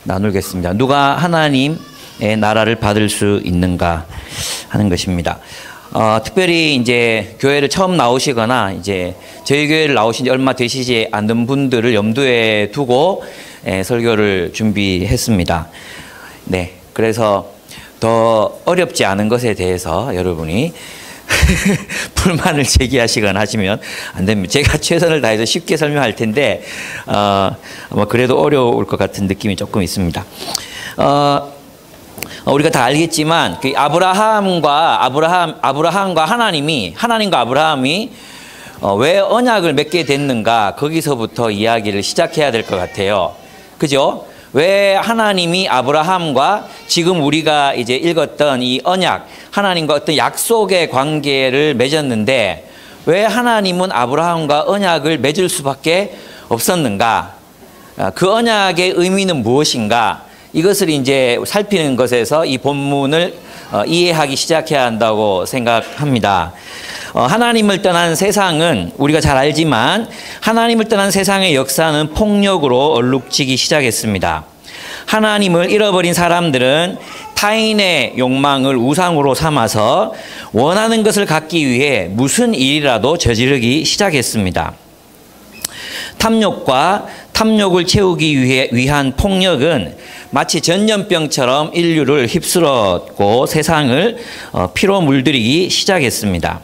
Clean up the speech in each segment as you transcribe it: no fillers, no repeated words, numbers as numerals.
나누겠습니다. 누가 하나님의 나라를 받을 수 있는가 하는 것입니다. 특별히 이제 교회를 처음 나오시거나 이제 저희 교회를 나오신 지 얼마 되시지 않는 분들을 염두에 두고 설교를 준비했습니다. 네, 그래서 더 어렵지 않은 것에 대해서 여러분이 불만을 제기하시거나 하시면 안 됩니다. 제가 최선을 다해서 쉽게 설명할 텐데 아마 그래도 어려울 것 같은 느낌이 조금 있습니다. 우리가 다 알겠지만 그 아브라함과 하나님과 아브라함이 왜 언약을 맺게 됐는가, 거기서부터 이야기를 시작해야 될 것 같아요. 그죠? 왜 하나님이 아브라함과 지금 우리가 이제 읽었던 이 언약, 하나님과 어떤 약속의 관계를 맺었는데 왜 하나님은 아브라함과 언약을 맺을 수밖에 없었는가? 그 언약의 의미는 무엇인가? 이것을 이제 살피는 것에서 이 본문을 이해하기 시작해야 한다고 생각합니다. 하나님을 떠난 세상은 우리가 잘 알지만 하나님을 떠난 세상의 역사는 폭력으로 얼룩지기 시작했습니다. 하나님을 잃어버린 사람들은 타인의 욕망을 우상으로 삼아서 원하는 것을 갖기 위해 무슨 일이라도 저지르기 시작했습니다. 탐욕과 탐욕을 채우기 위한 폭력은 마치 전염병처럼 인류를 휩쓸었고 세상을 피로 물들이기 시작했습니다.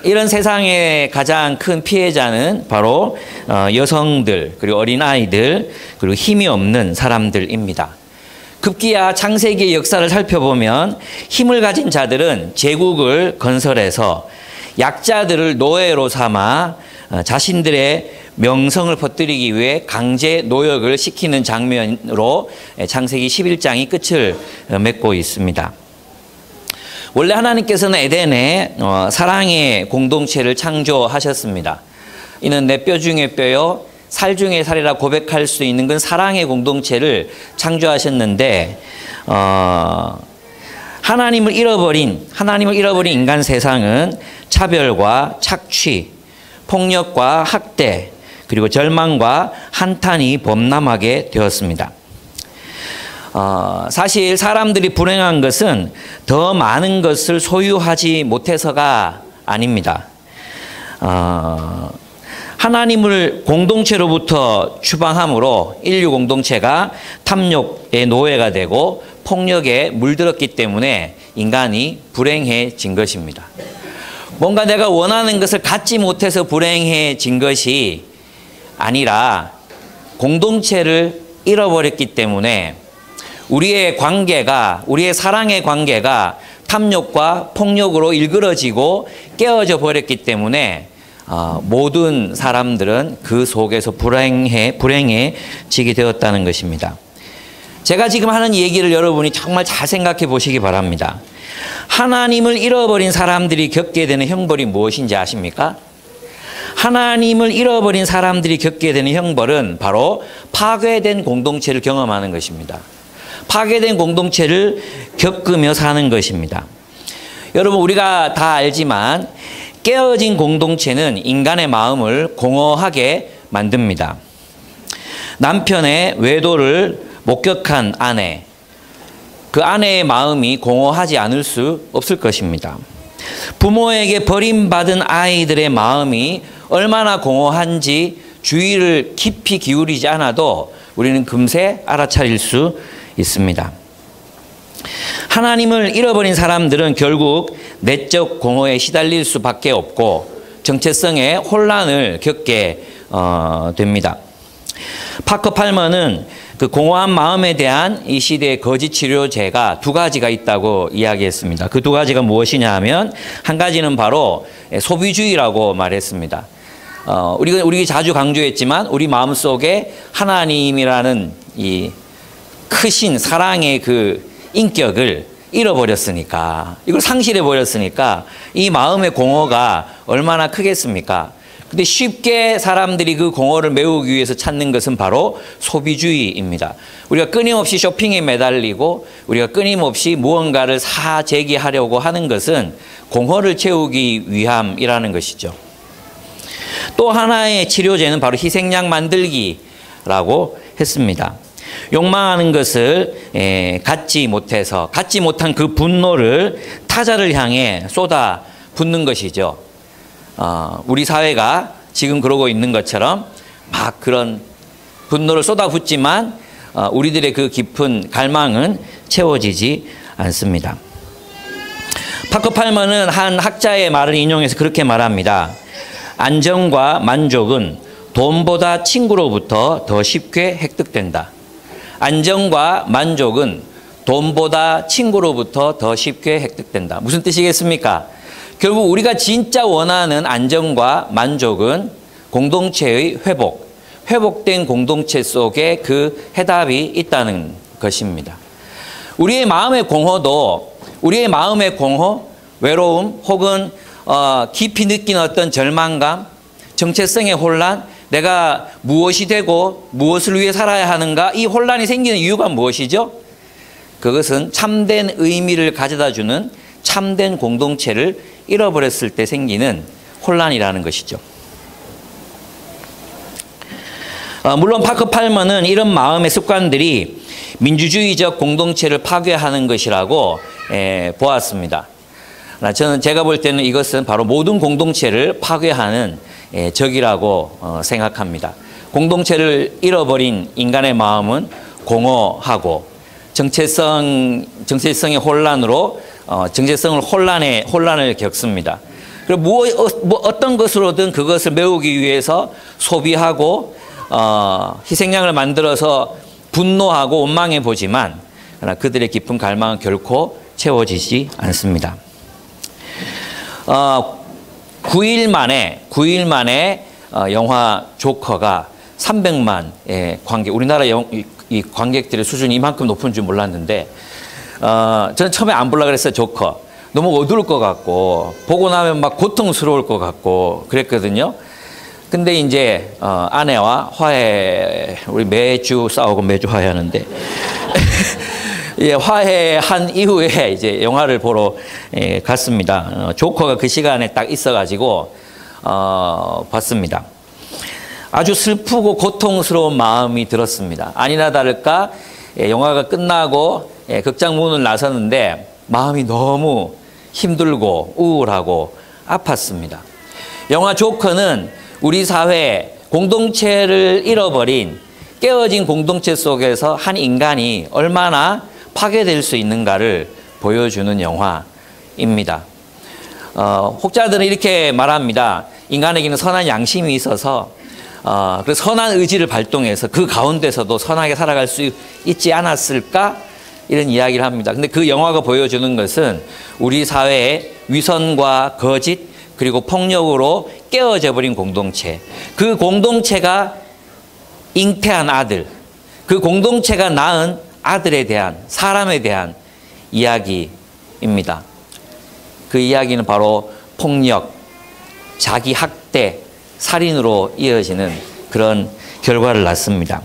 이런 세상의 가장 큰 피해자는 바로 여성들, 그리고 어린아이들, 그리고 힘이 없는 사람들입니다. 급기야 창세기의 역사를 살펴보면 힘을 가진 자들은 제국을 건설해서 약자들을 노예로 삼아 자신들의 명성을 퍼뜨리기 위해 강제 노역을 시키는 장면으로 창세기 11장이 끝을 맺고 있습니다. 원래 하나님께서는 에덴에 사랑의 공동체를 창조하셨습니다. 이는 내 뼈 중에 뼈요 살 중에 살이라 고백할 수 있는 건 사랑의 공동체를 창조하셨는데 하나님을 잃어버린 인간 세상은 차별과 착취, 폭력과 학대, 그리고 절망과 한탄이 범람하게 되었습니다. 사실 사람들이 불행한 것은 더 많은 것을 소유하지 못해서가 아닙니다. 하나님을 공동체로부터 추방함으로 인류 공동체가 탐욕의 노예가 되고 폭력에 물들었기 때문에 인간이 불행해진 것입니다. 뭔가 내가 원하는 것을 갖지 못해서 불행해진 것이 아니라 공동체를 잃어버렸기 때문에 우리의 사랑의 관계가 탐욕과 폭력으로 일그러지고 깨어져 버렸기 때문에 모든 사람들은 그 속에서 불행해지게 되었다는 것입니다. 제가 지금 하는 얘기를 여러분이 정말 잘 생각해 보시기 바랍니다. 하나님을 잃어버린 사람들이 겪게 되는 형벌이 무엇인지 아십니까? 하나님을 잃어버린 사람들이 겪게 되는 형벌은 바로 파괴된 공동체를 경험하는 것입니다. 파괴된 공동체를 겪으며 사는 것입니다. 여러분, 우리가 다 알지만 깨어진 공동체는 인간의 마음을 공허하게 만듭니다. 남편의 외도를 목격한 아내, 그 아내의 마음이 공허하지 않을 수 없을 것입니다. 부모에게 버림받은 아이들의 마음이 얼마나 공허한지 주의를 깊이 기울이지 않아도 우리는 금세 알아차릴 수 있습니다. 하나님을 잃어버린 사람들은 결국 내적 공허에 시달릴 수밖에 없고 정체성의 혼란을 겪게 됩니다. 파커 팔머는 그 공허한 마음에 대한 이 시대의 거짓 치료제가 두 가지가 있다고 이야기했습니다. 그 두 가지가 무엇이냐 하면 한 가지는 바로 소비주의라고 말했습니다. 우리가 자주 강조했지만 우리 마음속에 하나님이라는 이 크신 사랑의 그 인격을 잃어버렸으니까, 이걸 상실해버렸으니까 이 마음의 공허가 얼마나 크겠습니까? 근데 쉽게 사람들이 그 공허를 메우기 위해서 찾는 것은 바로 소비주의입니다. 우리가 끊임없이 쇼핑에 매달리고 우리가 끊임없이 무언가를 사재기하려고 하는 것은 공허를 채우기 위함이라는 것이죠. 또 하나의 치료제는 바로 희생양 만들기라고 했습니다. 욕망하는 것을 갖지 못한 그 분노를 타자를 향해 쏟아 붓는 것이죠. 우리 사회가 지금 그러고 있는 것처럼 막 그런 분노를 쏟아붓지만 우리들의 그 깊은 갈망은 채워지지 않습니다. 파커 팔머는 한 학자의 말을 인용해서 그렇게 말합니다. 안정과 만족은 돈보다 친구로부터 더 쉽게 획득된다. 안정과 만족은 돈보다 친구로부터 더 쉽게 획득된다. 무슨 뜻이겠습니까? 결국 우리가 진짜 원하는 안정과 만족은 공동체의 회복된 공동체 속에 그 해답이 있다는 것입니다. 우리의 마음의 공허도, 우리의 마음의 공허, 외로움 혹은 깊이 느낀 어떤 절망감, 정체성의 혼란, 내가 무엇이 되고 무엇을 위해 살아야 하는가, 이 혼란이 생기는 이유가 무엇이죠? 그것은 참된 의미를 가져다주는 참된 공동체를 잃어버렸을 때 생기는 혼란이라는 것이죠. 물론 파커 팔머는 이런 마음의 습관들이 민주주의적 공동체를 파괴하는 것이라고 보았습니다. 저는 제가 볼 때는 이것은 바로 모든 공동체를 파괴하는 적이라고 생각합니다. 공동체를 잃어버린 인간의 마음은 공허하고 정체성의 혼란으로 혼란을 겪습니다. 그리고 어떤 것으로든 그것을 메우기 위해서 소비하고 희생양을 만들어서 분노하고 원망해 보지만 그들의 깊은 갈망은 결코 채워지지 않습니다. 9일 만에 영화 조커가 300만의 관객, 우리나라 이 관객들의 수준이 이만큼 높은 줄 몰랐는데 저는 처음에 안 보려고 그랬어요. 조커 너무 어두울 것 같고 보고 나면 막 고통스러울 것 같고 그랬거든요. 근데 이제 아내와 우리 매주 싸우고 매주 화해하는데 예, 화해한 이후에 이제 영화를 보러 갔습니다. 조커가 그 시간에 딱 있어가지고 봤습니다. 아주 슬프고 고통스러운 마음이 들었습니다. 아니나 다를까 영화가 끝나고 극장 문을 나섰는데 마음이 너무 힘들고 우울하고 아팠습니다. 영화 조커는 우리 사회 공동체를 잃어버린 깨어진 공동체 속에서 한 인간이 얼마나 파괴될 수 있는가를 보여주는 영화입니다. 혹자들은 이렇게 말합니다. 인간에게는 선한 양심이 있어서 그래서 선한 의지를 발동해서 그 가운데서도 선하게 살아갈 수 있지 않았을까? 이런 이야기를 합니다. 근데 그 영화가 보여주는 것은 우리 사회의 위선과 거짓 그리고 폭력으로 깨어져 버린 공동체, 그 공동체가 잉태한 아들, 그 공동체가 낳은 아들에 대한, 사람에 대한 이야기입니다. 그 이야기는 바로 폭력, 자기 학대, 살인으로 이어지는 그런 결과를 낳습니다.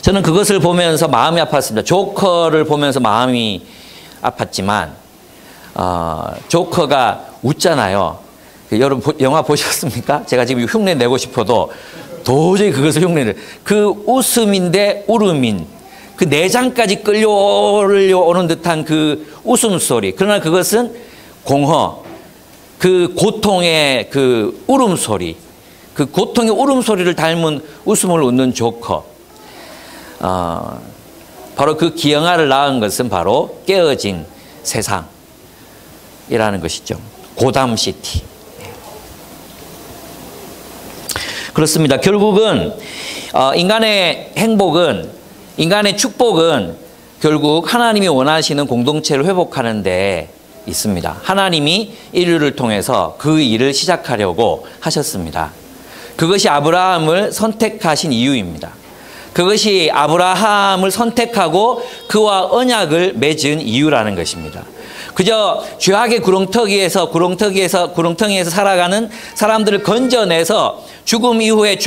저는 그것을 보면서 마음이 아팠습니다. 조커를 보면서 마음이 아팠지만 조커가 웃잖아요. 여러분 영화 보셨습니까? 제가 지금 흉내 내고 싶어도 도저히 그것을 흉내를, 그 웃음인데 울음인 그 내장까지 끌려오는 듯한 그 웃음소리, 그러나 그것은 공허, 그 고통의 그 울음소리, 그 고통의 울음소리를 닮은 웃음을 웃는 조커, 바로 그 기영아를 낳은 것은 바로 깨어진 세상이라는 것이죠. 고담시티. 그렇습니다. 결국은 인간의 행복은, 인간의 축복은 결국 하나님이 원하시는 공동체를 회복하는 데 있습니다. 하나님이 인류를 통해서 그 일을 시작하려고 하셨습니다. 그것이 아브라함을 선택하신 이유입니다. 그것이 아브라함을 선택하고 그와 언약을 맺은 이유라는 것입니다. 그저 죄악의 구렁텅이에서 살아가는 사람들을 건져내서 죽은 이후에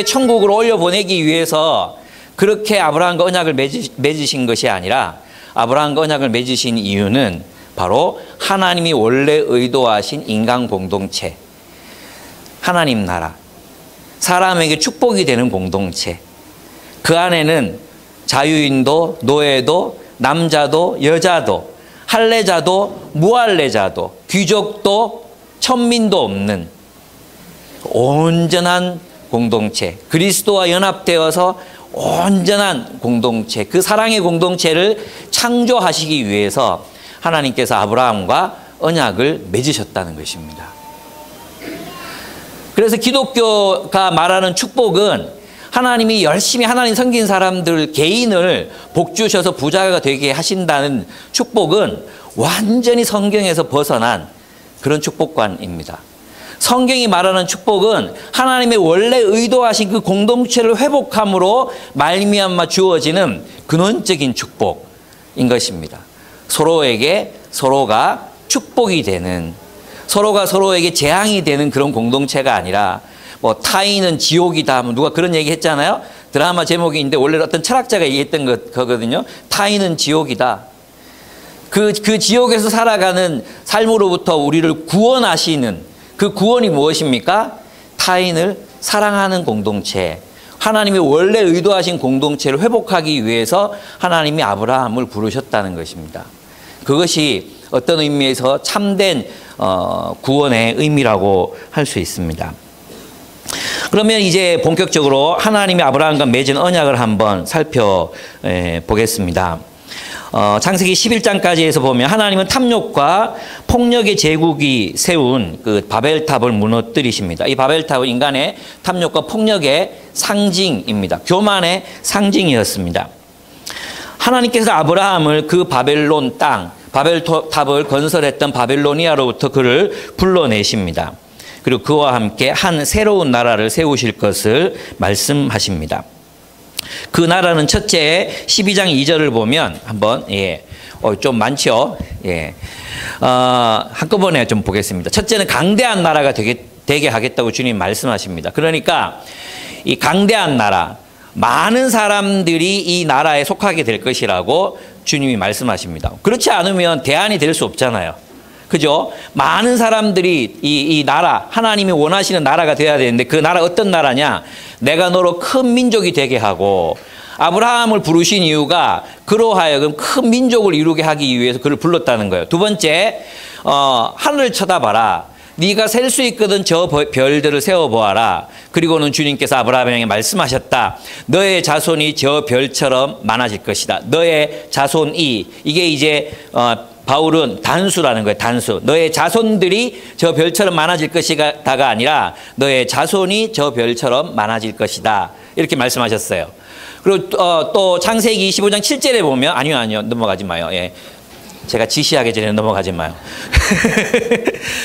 천국으로 올려보내기 위해서 그렇게 아브라함과 언약을 맺으신 것이 아니라, 아브라함과 언약을 맺으신 이유는 바로 하나님이 원래 의도하신 인간 공동체, 하나님 나라, 사람에게 축복이 되는 공동체, 그 안에는 자유인도 노예도 남자도 여자도 할례자도 무할례자도 귀족도 천민도 없는 온전한 공동체, 그리스도와 연합되어서 온전한 공동체, 그 사랑의 공동체를 창조하시기 위해서 하나님께서 아브라함과 언약을 맺으셨다는 것입니다. 그래서 기독교가 말하는 축복은 하나님이 열심히 하나님 섬긴 사람들 개인을 복 주셔서 부자가 되게 하신다는 축복은 완전히 성경에서 벗어난 그런 축복관입니다. 성경이 말하는 축복은 하나님의 원래 의도하신 그 공동체를 회복함으로 말미암아 주어지는 근원적인 축복인 것입니다. 서로에게 서로가 축복이 되는, 서로가 서로에게 재앙이 되는 그런 공동체가 아니라 뭐 타인은 지옥이다 하면 누가 그런 얘기 했잖아요. 드라마 제목이 있는데 원래 어떤 철학자가 얘기했던 거거든요. 타인은 지옥이다. 그 지옥에서 살아가는 삶으로부터 우리를 구원하시는 그 구원이 무엇입니까? 타인을 사랑하는 공동체, 하나님이 원래 의도하신 공동체를 회복하기 위해서 하나님이 아브라함을 부르셨다는 것입니다. 그것이 어떤 의미에서 참된 구원의 의미라고 할 수 있습니다. 그러면 이제 본격적으로 하나님이 아브라함과 맺은 언약을 한번 살펴보겠습니다. 창세기 11장까지에서 보면 하나님은 탐욕과 폭력의 제국이 세운 그 바벨탑을 무너뜨리십니다. 이 바벨탑은 인간의 탐욕과 폭력의 상징입니다. 교만의 상징이었습니다. 하나님께서 아브라함을 그 바벨론 땅, 바벨탑을 건설했던 바벨로니아로부터 그를 불러내십니다. 그리고 그와 함께 한 새로운 나라를 세우실 것을 말씀하십니다. 그 나라는 첫째 12장 2절을 보면 한번 좀 많죠. 한꺼번에 좀 보겠습니다. 첫째는 강대한 나라가 되게 하겠다고 주님 말씀하십니다. 그러니까 이 강대한 나라, 많은 사람들이 이 나라에 속하게 될 것이라고 주님이 말씀하십니다. 그렇지 않으면 대안이 될 수 없잖아요. 그죠? 많은 사람들이 이 나라, 하나님이 원하시는 나라가 돼야 되는데 그 나라 어떤 나라냐? 내가 너로 큰 민족이 되게 하고, 아브라함을 부르신 이유가 그로 하여금 큰 민족을 이루게 하기 위해서 그를 불렀다는 거예요. 두 번째, 하늘을 쳐다봐라. 네가 셀 수 있거든 저 별들을 세워보아라. 그리고는 주님께서 아브라함에게 말씀하셨다. 너의 자손이 저 별처럼 많아질 것이다. 너의 자손이, 이게 이제 바울은 단수라는 거예요. 단수. 너의 자손들이 저 별처럼 많아질 것이다가 아니라 너의 자손이 저 별처럼 많아질 것이다. 이렇게 말씀하셨어요. 그리고 또 창세기 25장 7절에 보면 아니요 넘어가지 마요. 제가 지시하기 전에 넘어가지 마요.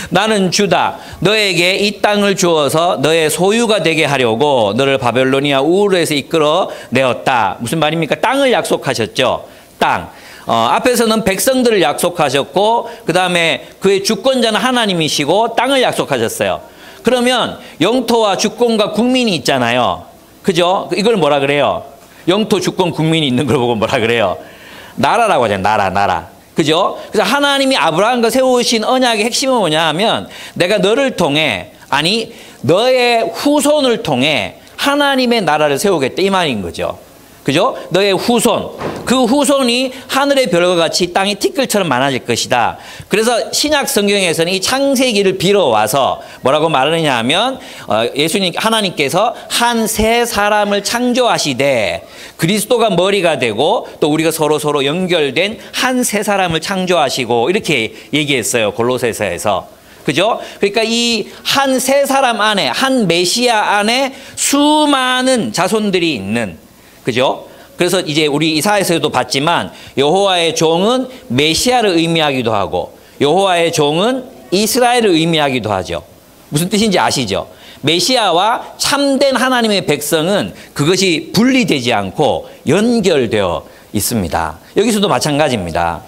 나는 주다. 너에게 이 땅을 주어서 너의 소유가 되게 하려고 너를 바벨로니아 우르에서 이끌어 내었다. 무슨 말입니까? 땅을 약속하셨죠. 땅. 앞에서는 백성들을 약속하셨고 그 다음에 그의 주권자는 하나님이시고 땅을 약속하셨어요. 그러면 영토와 주권과 국민이 있잖아요. 그죠? 이걸 뭐라 그래요? 영토, 주권, 국민이 있는 걸 보고 뭐라 그래요? 나라라고 하잖아요. 나라. 그죠? 그래서 하나님이 아브라함과 세우신 언약의 핵심은 뭐냐 하면 내가 너를 통해, 아니 너의 후손을 통해 하나님의 나라를 세우겠다 이 말인 거죠. 그죠? 너의 후손, 그 후손이 하늘의 별과 같이 땅의 티끌처럼 많아질 것이다. 그래서 신약 성경에서는 이 창세기를 빌어와서 뭐라고 말하느냐 하면 예수님, 하나님께서 한 새 사람을 창조하시되 그리스도가 머리가 되고 또 우리가 서로 연결된 한 새 사람을 창조하시고 이렇게 얘기했어요. 골로새서에서. 그죠? 그러니까 이 한 새 사람 안에, 한 메시아 안에 수많은 자손들이 있는, 그죠? 그래서 이제 우리 이사야서에도 봤지만 여호와의 종은 메시아를 의미하기도 하고 여호와의 종은 이스라엘을 의미하기도 하죠. 무슨 뜻인지 아시죠? 메시아와 참된 하나님의 백성은 그것이 분리되지 않고 연결되어 있습니다. 여기서도 마찬가지입니다.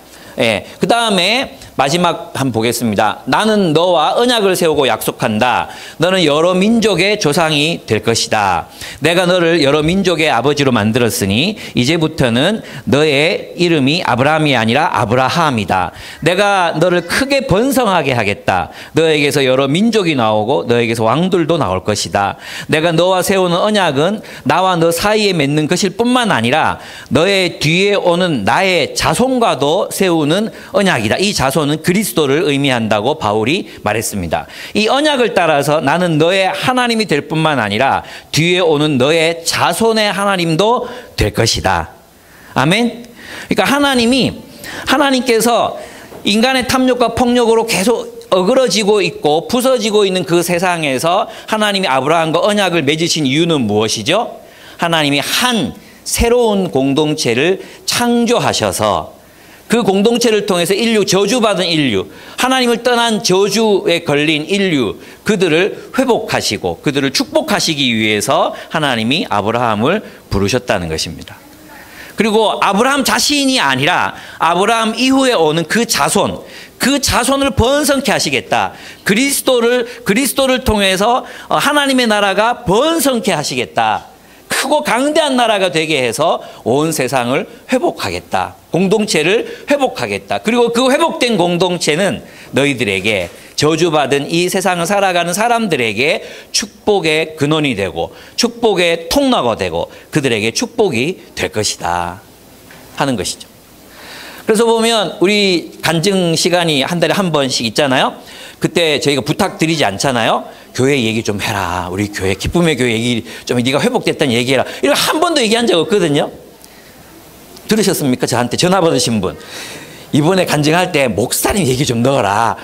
그 다음에 마지막 한번 보겠습니다. 나는 너와 언약을 세우고 약속한다. 너는 여러 민족의 조상이 될 것이다. 내가 너를 여러 민족의 아버지로 만들었으니 이제부터는 너의 이름이 아브라함이 아니라 아브라함이다. 내가 너를 크게 번성하게 하겠다. 너에게서 여러 민족이 나오고 너에게서 왕들도 나올 것이다. 내가 너와 세우는 언약은 나와 너 사이에 맺는 것일 뿐만 아니라 너의 뒤에 오는 나의 자손과도 세우는 언약이다. 이 자손은 그리스도를 의미한다고 바울이 말했습니다. 이 언약을 따라서 나는 너의 하나님이 될 뿐만 아니라 뒤에 오는 너의 자손의 하나님도 될 것이다. 아멘. 그러니까 하나님께서 인간의 탐욕과 폭력으로 계속 어그러지고 있고 부서지고 있는 그 세상에서 하나님이 아브라함과 언약을 맺으신 이유는 무엇이죠? 하나님이 한 새로운 공동체를 창조하셔서 그 공동체를 통해서 저주받은 인류, 하나님을 떠난 저주에 걸린 인류, 그들을 회복하시고 그들을 축복하시기 위해서 하나님이 아브라함을 부르셨다는 것입니다. 그리고 아브라함 자신이 아니라 아브라함 이후에 오는 그 자손을 번성케 하시겠다. 그리스도를 통해서 하나님의 나라가 번성케 하시겠다. 크고 강대한 나라가 되게 해서 온 세상을 회복하겠다. 공동체를 회복하겠다. 그리고 그 회복된 공동체는 너희들에게 저주받은 이 세상을 살아가는 사람들에게 축복의 근원이 되고 축복의 통로가 되고 그들에게 축복이 될 것이다 하는 것이죠. 그래서 보면 우리 간증 시간이 한 달에 한 번씩 있잖아요. 그때 저희가 부탁드리지 않잖아요. 교회 얘기 좀 해라. 우리 교회 기쁨의 교회 얘기 좀 네가 회복됐다는 얘기해라. 이걸 한 번도 얘기한 적 없거든요. 들으셨습니까? 저한테 전화 받으신 분. 이번에 간증할 때 목사님 얘기 좀 넣어라.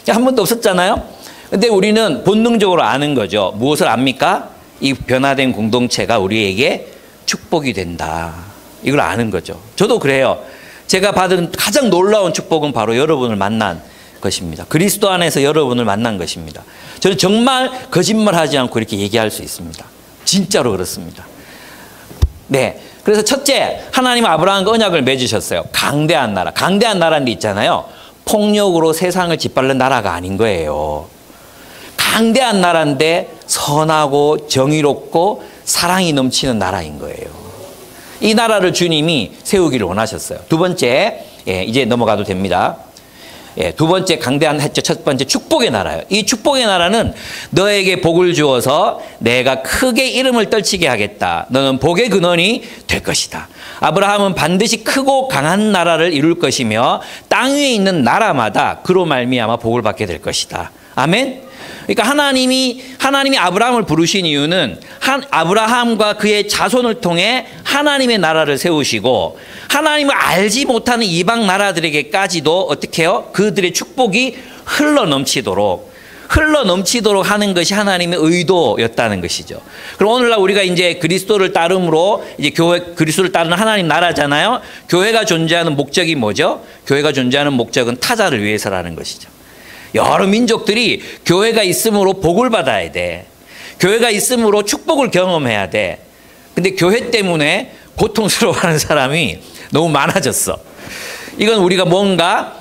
한 번도 없었잖아요. 근데 우리는 본능적으로 아는 거죠. 무엇을 압니까? 이 변화된 공동체가 우리에게 축복이 된다. 이걸 아는 거죠. 저도 그래요. 제가 받은 가장 놀라운 축복은 바로 여러분을 만난 것입니다. 그리스도 안에서 여러분을 만난 것입니다. 저는 정말 거짓말하지 않고 이렇게 얘기할 수 있습니다. 진짜로 그렇습니다. 네. 그래서 첫째, 하나님 아브라함과 언약을 맺으셨어요. 강대한 나라. 강대한 나라인데 있잖아요. 폭력으로 세상을 짓밟는 나라가 아닌 거예요. 강대한 나라인데 선하고 정의롭고 사랑이 넘치는 나라인 거예요. 이 나라를 주님이 세우기를 원하셨어요. 두 번째, 이제 넘어가도 됩니다. 두 번째 강대한 했죠. 첫 번째 축복의 나라예요. 이 축복의 나라는 너에게 복을 주어서 내가 크게 이름을 떨치게 하겠다. 너는 복의 근원이 될 것이다. 아브라함은 반드시 크고 강한 나라를 이룰 것이며 땅 위에 있는 나라마다 그로 말미암아 복을 받게 될 것이다. 아멘. 그러니까 하나님이 아브라함을 부르신 이유는 아브라함과 그의 자손을 통해 하나님의 나라를 세우시고 하나님을 알지 못하는 이방 나라들에게까지도 어떻게 해요? 그들의 축복이 흘러넘치도록 하는 것이 하나님의 의도였다는 것이죠. 그럼 오늘날 우리가 이제 그리스도를 따름으로 이제 그리스도를 따르는 하나님 나라잖아요. 교회가 존재하는 목적이 뭐죠? 교회가 존재하는 목적은 타자를 위해서라는 것이죠. 여러 민족들이 교회가 있음으로 복을 받아야 돼. 교회가 있음으로 축복을 경험해야 돼. 근데 교회 때문에 고통스러워하는 사람이 너무 많아졌어. 이건 우리가 뭔가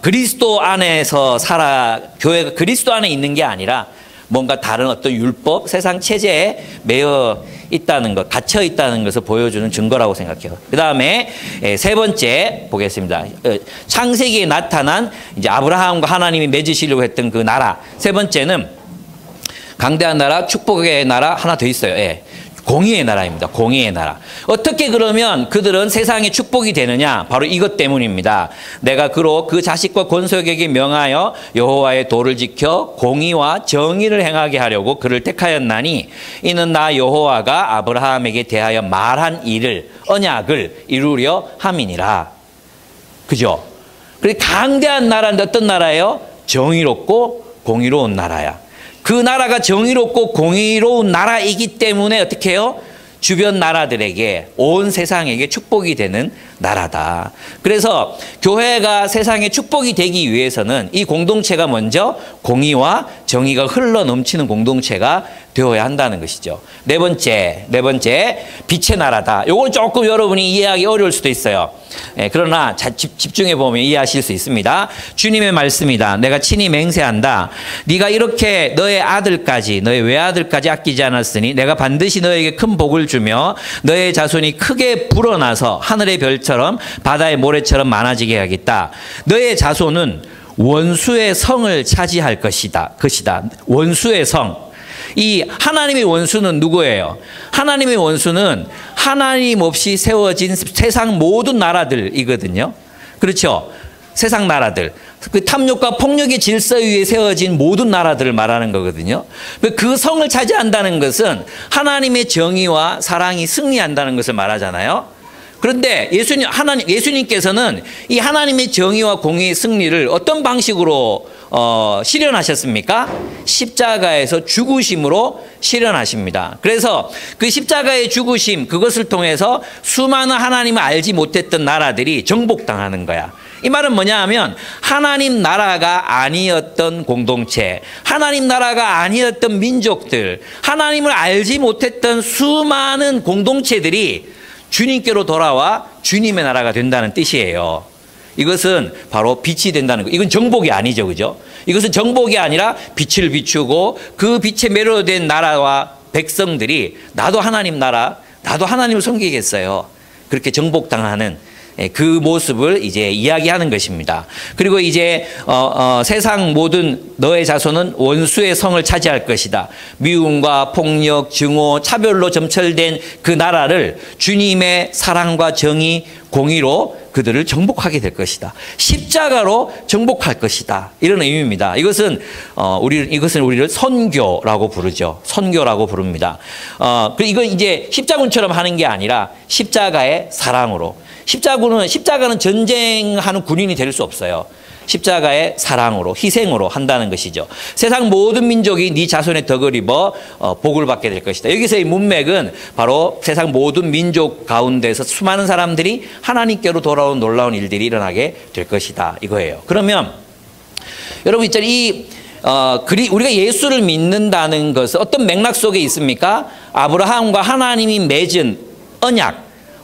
그리스도 안에서 교회가 그리스도 안에 있는 게 아니라 뭔가 다른 어떤 율법, 세상 체제에 매여 있다는 것, 갇혀 있다는 것을 보여주는 증거라고 생각해요. 그 다음에 세 번째 보겠습니다. 창세기에 나타난 이제 아브라함과 하나님이 맺으시려고 했던 그 나라. 세 번째는 강대한 나라, 축복의 나라 하나 더 있어요. 공의의 나라입니다. 공의의 나라. 어떻게 그러면 그들은 세상에 축복이 되느냐? 바로 이것 때문입니다. 내가 그로 그 자식과 권속에게 명하여 여호와의 도를 지켜 공의와 정의를 행하게 하려고 그를 택하였나니 이는 나 여호와가 아브라함에게 대하여 말한 일을 언약을 이루려 함이니라. 그죠? 그리고 강대한 나라인데 어떤 나라예요? 정의롭고 공의로운 나라야. 그 나라가 정의롭고 공의로운 나라이기 때문에 어떻게 해요? 주변 나라들에게 온 세상에게 축복이 되는 나라다. 그래서 교회가 세상에 축복이 되기 위해서는 이 공동체가 먼저 공의와 정의가 흘러 넘치는 공동체가 되어야 한다는 것이죠. 네 번째, 빛의 나라다. 요건 조금 여러분이 이해하기 어려울 수도 있어요. 그러나 집중해 보면 이해하실 수 있습니다. 주님의 말씀이다. 내가 친히 맹세한다. 네가 이렇게 너의 아들까지, 너의 외아들까지 아끼지 않았으니 내가 반드시 너에게 큰 복을 주며 너의 자손이 크게 불어나서 하늘의 별처럼 바다의 모래처럼 많아지게 하겠다. 너의 자손은 원수의 성을 차지할 것이다. 원수의 성. 이 하나님의 원수는 누구예요? 하나님의 원수는 하나님 없이 세워진 세상 모든 나라들이거든요. 그렇죠? 세상 나라들. 그 탐욕과 폭력의 질서 위에 세워진 모든 나라들을 말하는 거거든요. 그 성을 차지한다는 것은 하나님의 정의와 사랑이 승리한다는 것을 말하잖아요. 그런데 예수님께서는 이 하나님의 정의와 공의의 승리를 어떤 방식으로 실현하셨습니까? 십자가에서 죽으심으로 실현하십니다. 그래서 그 십자가의 죽으심, 그것을 통해서 수많은 하나님을 알지 못했던 나라들이 정복당하는 거야. 이 말은 뭐냐 하면 하나님 나라가 아니었던 공동체, 하나님 나라가 아니었던 민족들, 하나님을 알지 못했던 수많은 공동체들이 주님께로 돌아와 주님의 나라가 된다는 뜻이에요. 이것은 바로 빛이 된다는 거. 이건 정복이 아니죠. 그죠? 이것은 정복이 아니라 빛을 비추고 그 빛에 매료된 나라와 백성들이 나도 하나님 나라, 나도 하나님을 섬기겠어요. 그렇게 정복당하는 그 모습을 이제 이야기하는 것입니다. 그리고 이제 세상 모든 너의 자손은 원수의 성을 차지할 것이다. 미움과 폭력, 증오, 차별로 점철된 그 나라를 주님의 사랑과 정의, 공의로 그들을 정복하게 될 것이다. 십자가로 정복할 것이다. 이런 의미입니다. 이것은 우리를 선교라고 부르죠. 선교라고 부릅니다. 이건 이제 십자군처럼 하는 게 아니라 십자가의 사랑으로. 십자가는 전쟁하는 군인이 될 수 없어요. 십자가의 사랑으로, 희생으로 한다는 것이죠. 세상 모든 민족이 네 자손의 덕을 입어 복을 받게 될 것이다. 여기서의 문맥은 바로 세상 모든 민족 가운데서 수많은 사람들이 하나님께로 돌아온 놀라운 일들이 일어나게 될 것이다. 이거예요. 그러면 여러분 있잖아요. 우리가 예수를 믿는다는 것은 어떤 맥락 속에 있습니까? 아브라함과 하나님이 맺은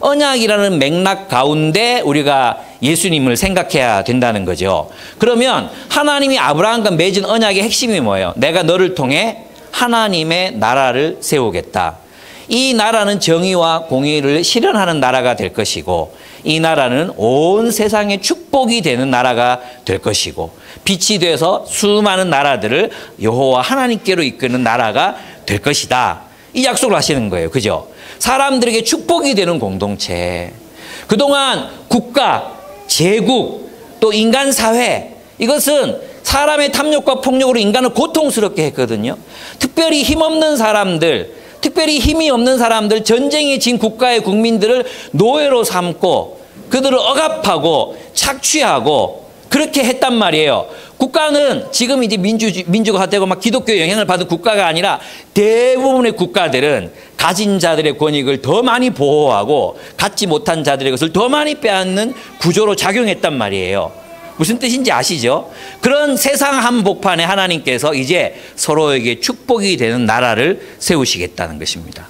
언약이라는 맥락 가운데 우리가 예수님을 생각해야 된다는 거죠. 그러면 하나님이 아브라함과 맺은 언약의 핵심이 뭐예요? 내가 너를 통해 하나님의 나라를 세우겠다. 이 나라는 정의와 공의를 실현하는 나라가 될 것이고 이 나라는 온 세상의 축복이 되는 나라가 될 것이고 빛이 돼서 수많은 나라들을 여호와 하나님께로 이끄는 나라가 될 것이다. 이 약속을 하시는 거예요. 그죠? 사람들에게 축복이 되는 공동체. 그동안 국가, 제국, 또 인간 사회, 이것은 사람의 탐욕과 폭력으로 인간을 고통스럽게 했거든요. 특별히 힘없는 사람들, 특별히 힘이 없는 사람들, 전쟁에 진 국가의 국민들을 노예로 삼고 그들을 억압하고 착취하고 그렇게 했단 말이에요. 국가는 지금 이제 민주가 되고 막 기독교 영향을 받은 국가가 아니라 대부분의 국가들은 가진 자들의 권익을 더 많이 보호하고 갖지 못한 자들의 것을 더 많이 빼앗는 구조로 작용했단 말이에요. 무슨 뜻인지 아시죠? 그런 세상 한복판에 하나님께서 이제 서로에게 축복이 되는 나라를 세우시겠다는 것입니다.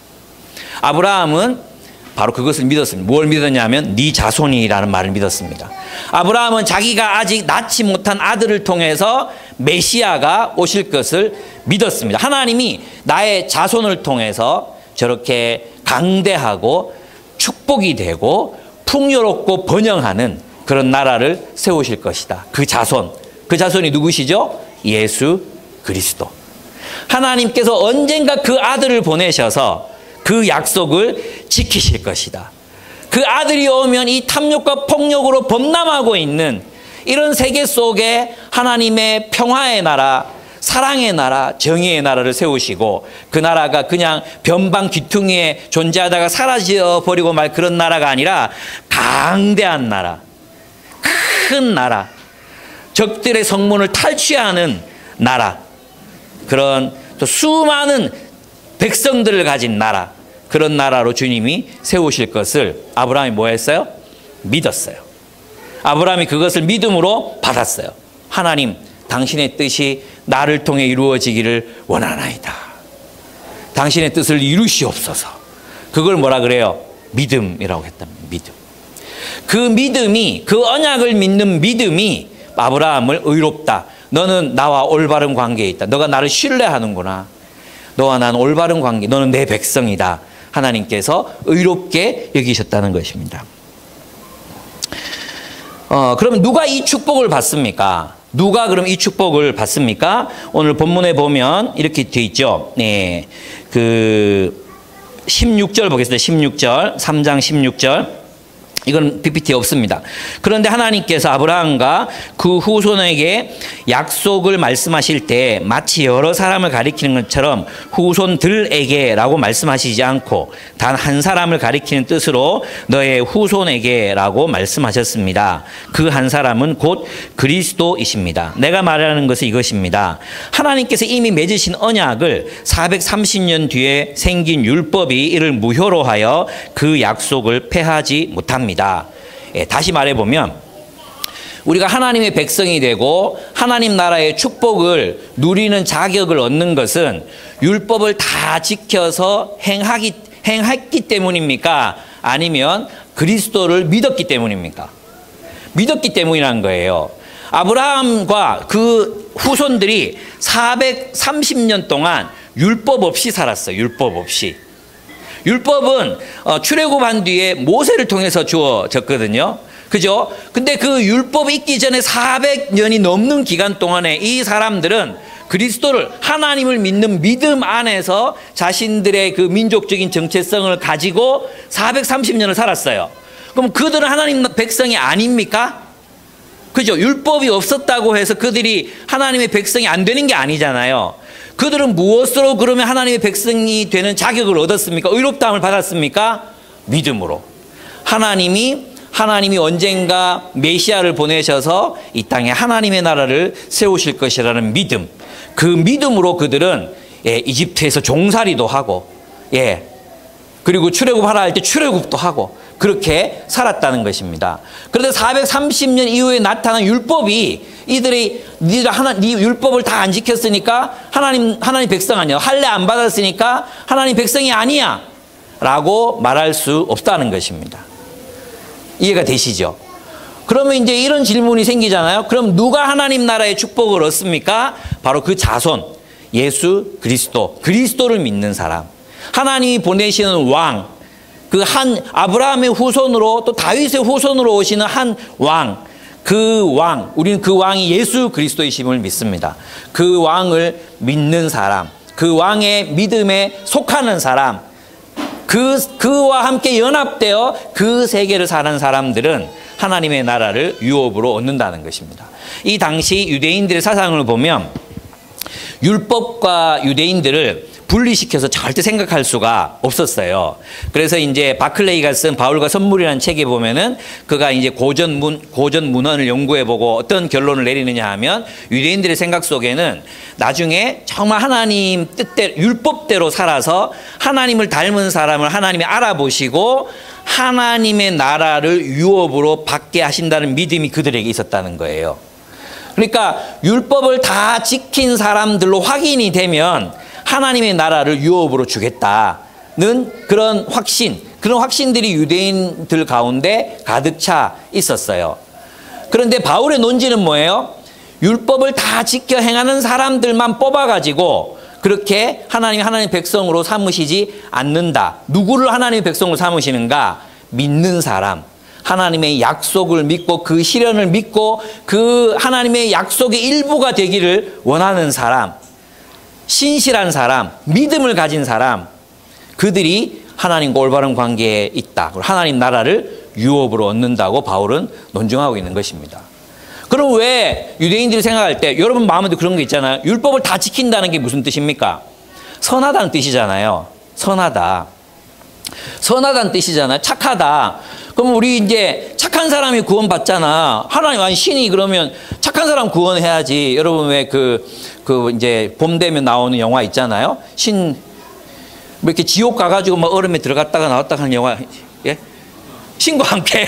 아브라함은 바로 그것을 믿었습니다. 뭘 믿었냐면 네 자손이라는 말을 믿었습니다. 아브라함은 자기가 아직 낳지 못한 아들을 통해서 메시아가 오실 것을 믿었습니다. 하나님이 나의 자손을 통해서 저렇게 강대하고 축복이 되고 풍요롭고 번영하는 그런 나라를 세우실 것이다. 그 자손이 누구시죠? 예수 그리스도. 하나님께서 언젠가 그 아들을 보내셔서 그 약속을 지키실 것이다. 그 아들이 오면 이 탐욕과 폭력으로 범람하고 있는 이런 세계 속에 하나님의 평화의 나라, 사랑의 나라, 정의의 나라를 세우시고 그 나라가 그냥 변방 귀퉁이에 존재하다가 사라져버리고 말 그런 나라가 아니라 강대한 나라, 큰 나라, 적들의 성문을 탈취하는 나라, 그런 또 수많은 백성들을 가진 나라, 그런 나라로 주님이 세우실 것을 아브라함이 뭐 했어요? 믿었어요. 아브라함이 그것을 믿음으로 받았어요. 하나님, 당신의 뜻이 나를 통해 이루어지기를 원하나이다. 당신의 뜻을 이루시옵소서. 그걸 뭐라 그래요? 믿음이라고 했답니다. 믿음. 그 믿음이, 그 언약을 믿는 믿음이 아브라함을 의롭다. 너는 나와 올바른 관계에 있다. 너가 나를 신뢰하는구나. 너와 나는 올바른 관계. 너는 내 백성이다. 하나님께서 의롭게 여기셨다는 것입니다. 그러면 누가 이 축복을 받습니까? 누가 그럼 이 축복을 받습니까? 오늘 본문에 보면 이렇게 되어 있죠. 네. 16절 보겠습니다. 16절, 3장 16절. 이건 PPT 없습니다. 그런데 하나님께서 아브라함과 그 후손에게 약속을 말씀하실 때 마치 여러 사람을 가리키는 것처럼 후손들에게라고 말씀하시지 않고 단 한 사람을 가리키는 뜻으로 너의 후손에게라고 말씀하셨습니다. 그 한 사람은 곧 그리스도이십니다. 내가 말하는 것은 이것입니다. 하나님께서 이미 맺으신 언약을 430년 뒤에 생긴 율법이 이를 무효로 하여 그 약속을 폐하지 못합니다. 다시 말해보면 우리가 하나님의 백성이 되고 하나님 나라의 축복을 누리는 자격을 얻는 것은 율법을 다 지켜서 행했기 때문입니까? 아니면 그리스도를 믿었기 때문입니까? 믿었기 때문이라는 거예요. 아브라함과 그 후손들이 430년 동안 율법 없이 살았어요. 율법 없이. 율법은 출애굽한 뒤에 모세를 통해서 주어졌거든요. 그죠? 근데 그 율법이 있기 전에 400년이 넘는 기간 동안에 이 사람들은 그리스도를, 하나님을 믿는 믿음 안에서 자신들의 그 민족적인 정체성을 가지고 430년을 살았어요. 그럼 그들은 하나님 백성이 아닙니까? 그죠? 율법이 없었다고 해서 그들이 하나님의 백성이 안 되는 게 아니잖아요. 그들은 무엇으로 그러면 하나님의 백성이 되는 자격을 얻었습니까? 의롭다함을 받았습니까? 믿음으로. 하나님이 언젠가 메시아를 보내셔서 이 땅에 하나님의 나라를 세우실 것이라는 믿음. 그 믿음으로 그들은 이집트에서 종살이도 하고, 그리고 출애굽하라 할 때 출애굽도 하고 그렇게 살았다는 것입니다. 그런데 430년 이후에 나타난 율법이 이들이 네 율법을 다 안 지켰으니까 하나님 백성 아니야. 할례 안 받았으니까 하나님 백성이 아니야. 라고 말할 수 없다는 것입니다. 이해가 되시죠? 그러면 이제 이런 질문이 생기잖아요. 그럼 누가 하나님 나라의 축복을 얻습니까? 바로 그 자손, 예수 그리스도, 그리스도를 믿는 사람. 하나님이 보내시는 왕, 그 한 아브라함의 후손으로 또 다윗의 후손으로 오시는 한 왕, 그 왕, 우리는 그 왕이 예수 그리스도이심을 믿습니다. 그 왕을 믿는 사람, 그 왕의 믿음에 속하는 사람, 그와 함께 연합되어 그 세계를 사는 사람들은 하나님의 나라를 유업으로 얻는다는 것입니다. 이 당시 유대인들의 사상을 보면 율법과 유대인들을 분리시켜서 절대 생각할 수가 없었어요. 그래서 이제 바클레이가 쓴 바울과 선물이라는 책에 보면은 그가 이제 고전 문헌을 연구해보고 어떤 결론을 내리느냐 하면 유대인들의 생각 속에는 나중에 정말 하나님 뜻대로 율법대로 살아서 하나님을 닮은 사람을 하나님이 알아보시고 하나님의 나라를 유업으로 받게 하신다는 믿음이 그들에게 있었다는 거예요. 그러니까 율법을 다 지킨 사람들로 확인이 되면 하나님의 나라를 유업으로 주겠다는 그런 확신들이 유대인들 가운데 가득 차 있었어요. 그런데 바울의 논지는 뭐예요? 율법을 다 지켜 행하는 사람들만 뽑아가지고 그렇게 하나님의 백성으로 삼으시지 않는다. 누구를 하나님의 백성으로 삼으시는가? 믿는 사람. 하나님의 약속을 믿고 그 실현을 믿고 그 하나님의 약속의 일부가 되기를 원하는 사람. 신실한 사람, 믿음을 가진 사람, 그들이 하나님과 올바른 관계에 있다. 하나님 나라를 유업으로 얻는다고 바울은 논증하고 있는 것입니다. 그럼 왜 유대인들이 생각할 때 여러분 마음에도 그런 거 있잖아요. 율법을 다 지킨다는 게 무슨 뜻입니까? 선하다는 뜻이잖아요. 선하다는 뜻이잖아요. 착하다. 그럼 우리 이제 착한 사람이 구원받잖아. 하나님 아니 신이 그러면 착한 사람 구원해야지. 여러분 왜 이제 봄 되면 나오는 영화 있잖아요. 뭐 이렇게 지옥 가가지고 막 얼음에 들어갔다가 나왔다가 하는 영화, 예? 신과 함께.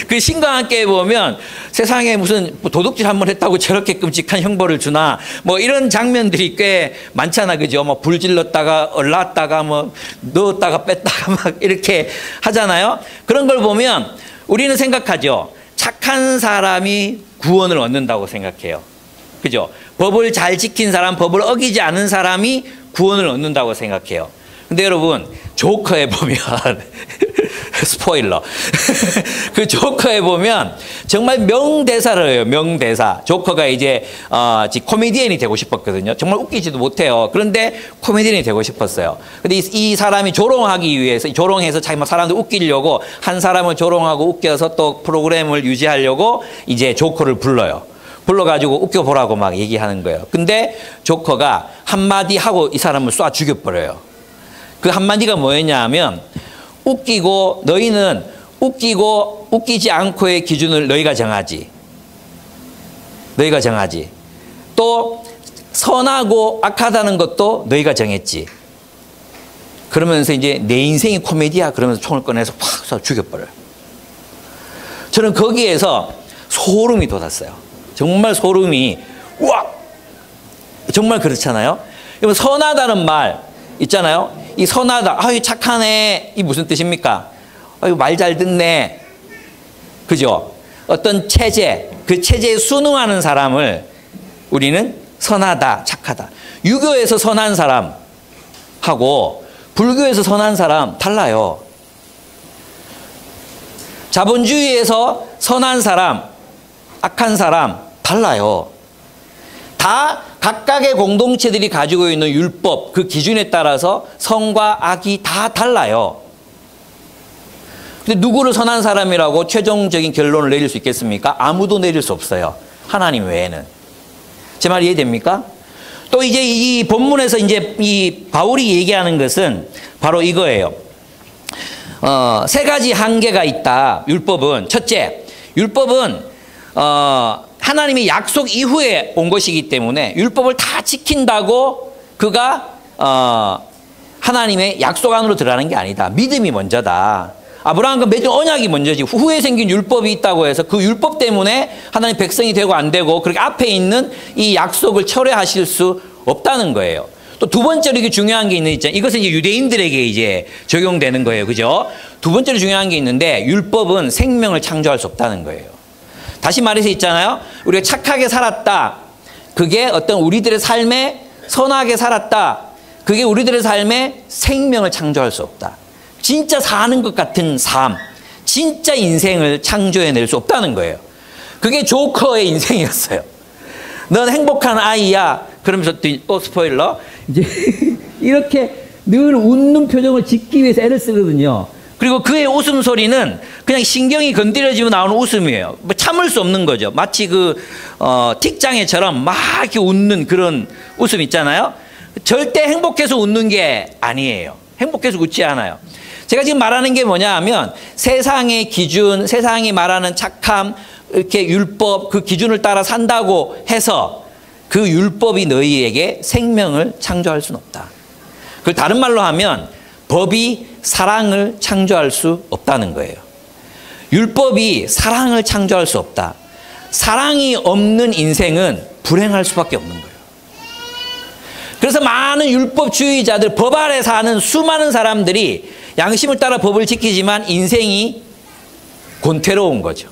그 신과 함께 보면 세상에 무슨 도둑질 한번 했다고 저렇게 끔찍한 형벌을 주나 뭐 이런 장면들이 꽤 많잖아. 그죠? 뭐 불 질렀다가 얼랐다가 뭐 넣었다가 뺐다가 막 이렇게 하잖아요. 그런 걸 보면 우리는 생각하죠. 착한 사람이 구원을 얻는다고 생각해요. 그죠? 법을 잘 지킨 사람, 법을 어기지 않은 사람이 구원을 얻는다고 생각해요. 근데 여러분, 조커에 보면 스포일러. 그 조커에 보면 정말 명대사를 해요. 명대사. 조커가 이제 코미디언이 되고 싶었거든요. 정말 웃기지도 못해요. 그런데 코미디언이 되고 싶었어요. 근데 이 사람이 조롱하기 위해서 조롱해서 자기 사람들 웃기려고 한 사람을 조롱하고 웃겨서 또 프로그램을 유지하려고 이제 조커를 불러요. 불러가지고 웃겨보라고 막 얘기하는 거예요. 근데 조커가 한마디 하고 이 사람을 쏴 죽여버려요. 그 한마디가 뭐였냐 하면 웃기고 너희는 웃기고 웃기지 않고의 기준을 너희가 정하지. 너희가 정하지. 또 선하고 악하다는 것도 너희가 정했지. 그러면서 이제 내 인생이 코미디야 그러면서 총을 꺼내서 확 쏴 죽여버려요. 저는 거기에서 소름이 돋았어요. 정말 소름이 와 정말 그렇잖아요. 선하다는 말 있잖아요. 이 선하다, 아유 착하네, 이 무슨 뜻입니까? 아유 말 잘 듣네, 그죠? 어떤 체제, 그 체제에 순응하는 사람을 우리는 선하다, 착하다. 유교에서 선한 사람하고 불교에서 선한 사람 달라요. 자본주의에서 선한 사람, 악한 사람 달라요. 다 각각의 공동체들이 가지고 있는 율법, 그 기준에 따라서 선과 악이 다 달라요. 근데 누구를 선한 사람이라고 최종적인 결론을 내릴 수 있겠습니까? 아무도 내릴 수 없어요. 하나님 외에는. 제 말 이해됩니까? 또 이제 이 본문에서 이제 이 바울이 얘기하는 것은 바로 이거예요. 세 가지 한계가 있다. 율법은. 첫째, 율법은 하나님의 약속 이후에 온 것이기 때문에 율법을 다 지킨다고 그가 하나님의 약속 안으로 들어가는 게 아니다. 믿음이 먼저다. 아브라함과 맺은 언약이 먼저지 후에 생긴 율법이 있다고 해서 그 율법 때문에 하나님 백성이 되고 안 되고 그렇게 앞에 있는 이 약속을 철회하실 수 없다는 거예요. 또 두 번째로 이게 중요한 게 있잖아요. 이것은 이제 유대인들에게 이제 적용되는 거예요. 그죠? 두 번째로 중요한 게 있는데 율법은 생명을 창조할 수 없다는 거예요. 다시 말해서 있잖아요. 우리가 착하게 살았다. 그게 어떤 우리들의 삶에 선하게 살았다. 그게 우리들의 삶에 생명을 창조할 수 없다. 진짜 사는 것 같은 삶, 진짜 인생을 창조해낼 수 없다는 거예요. 그게 조커의 인생이었어요. 넌 행복한 아이야. 그러면서 또 스포일러. 이제 이렇게 늘 웃는 표정을 짓기 위해서 애를 쓰거든요. 그리고 그의 웃음소리는 그냥 신경이 건드려지면 나오는 웃음이에요. 뭐 참을 수 없는 거죠. 마치 틱장애처럼 막 이렇게 웃는 그런 웃음 있잖아요. 절대 행복해서 웃는 게 아니에요. 행복해서 웃지 않아요. 제가 지금 말하는 게 뭐냐 하면 세상의 기준, 세상이 말하는 착함, 이렇게 율법, 그 기준을 따라 산다고 해서 그 율법이 너희에게 생명을 창조할 수는 없다. 그걸 다른 말로 하면 법이 사랑을 창조할 수 없다는 거예요. 율법이 사랑을 창조할 수 없다. 사랑이 없는 인생은 불행할 수밖에 없는 거예요. 그래서 많은 율법주의자들, 법 아래 사는 수많은 사람들이 양심을 따라 법을 지키지만 인생이 곤태로운 거죠.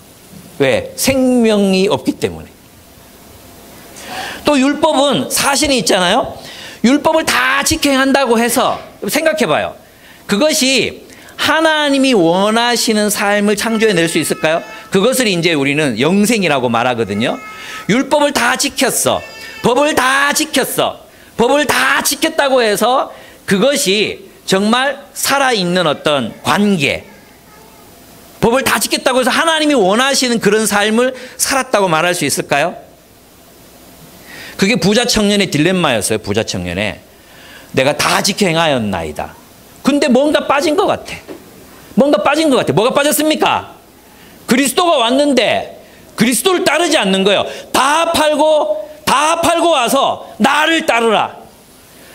왜? 생명이 없기 때문에. 또 율법은 사실이 있잖아요. 율법을 다 지켜야 한다고 해서 생각해봐요. 그것이 하나님이 원하시는 삶을 창조해낼 수 있을까요? 그것을 이제 우리는 영생이라고 말하거든요. 율법을 다 지켰어. 법을 다 지켰어. 법을 다 지켰다고 해서 그것이 정말 살아있는 어떤 관계, 법을 다 지켰다고 해서 하나님이 원하시는 그런 삶을 살았다고 말할 수 있을까요? 그게 부자 청년의 딜레마였어요. 부자 청년의. 내가 다 지켜 행하였나이다. 근데 뭔가 빠진 것 같아. 뭔가 빠진 것 같아. 뭐가 빠졌습니까? 그리스도가 왔는데 그리스도를 따르지 않는 거예요. 다 팔고 와서 나를 따르라.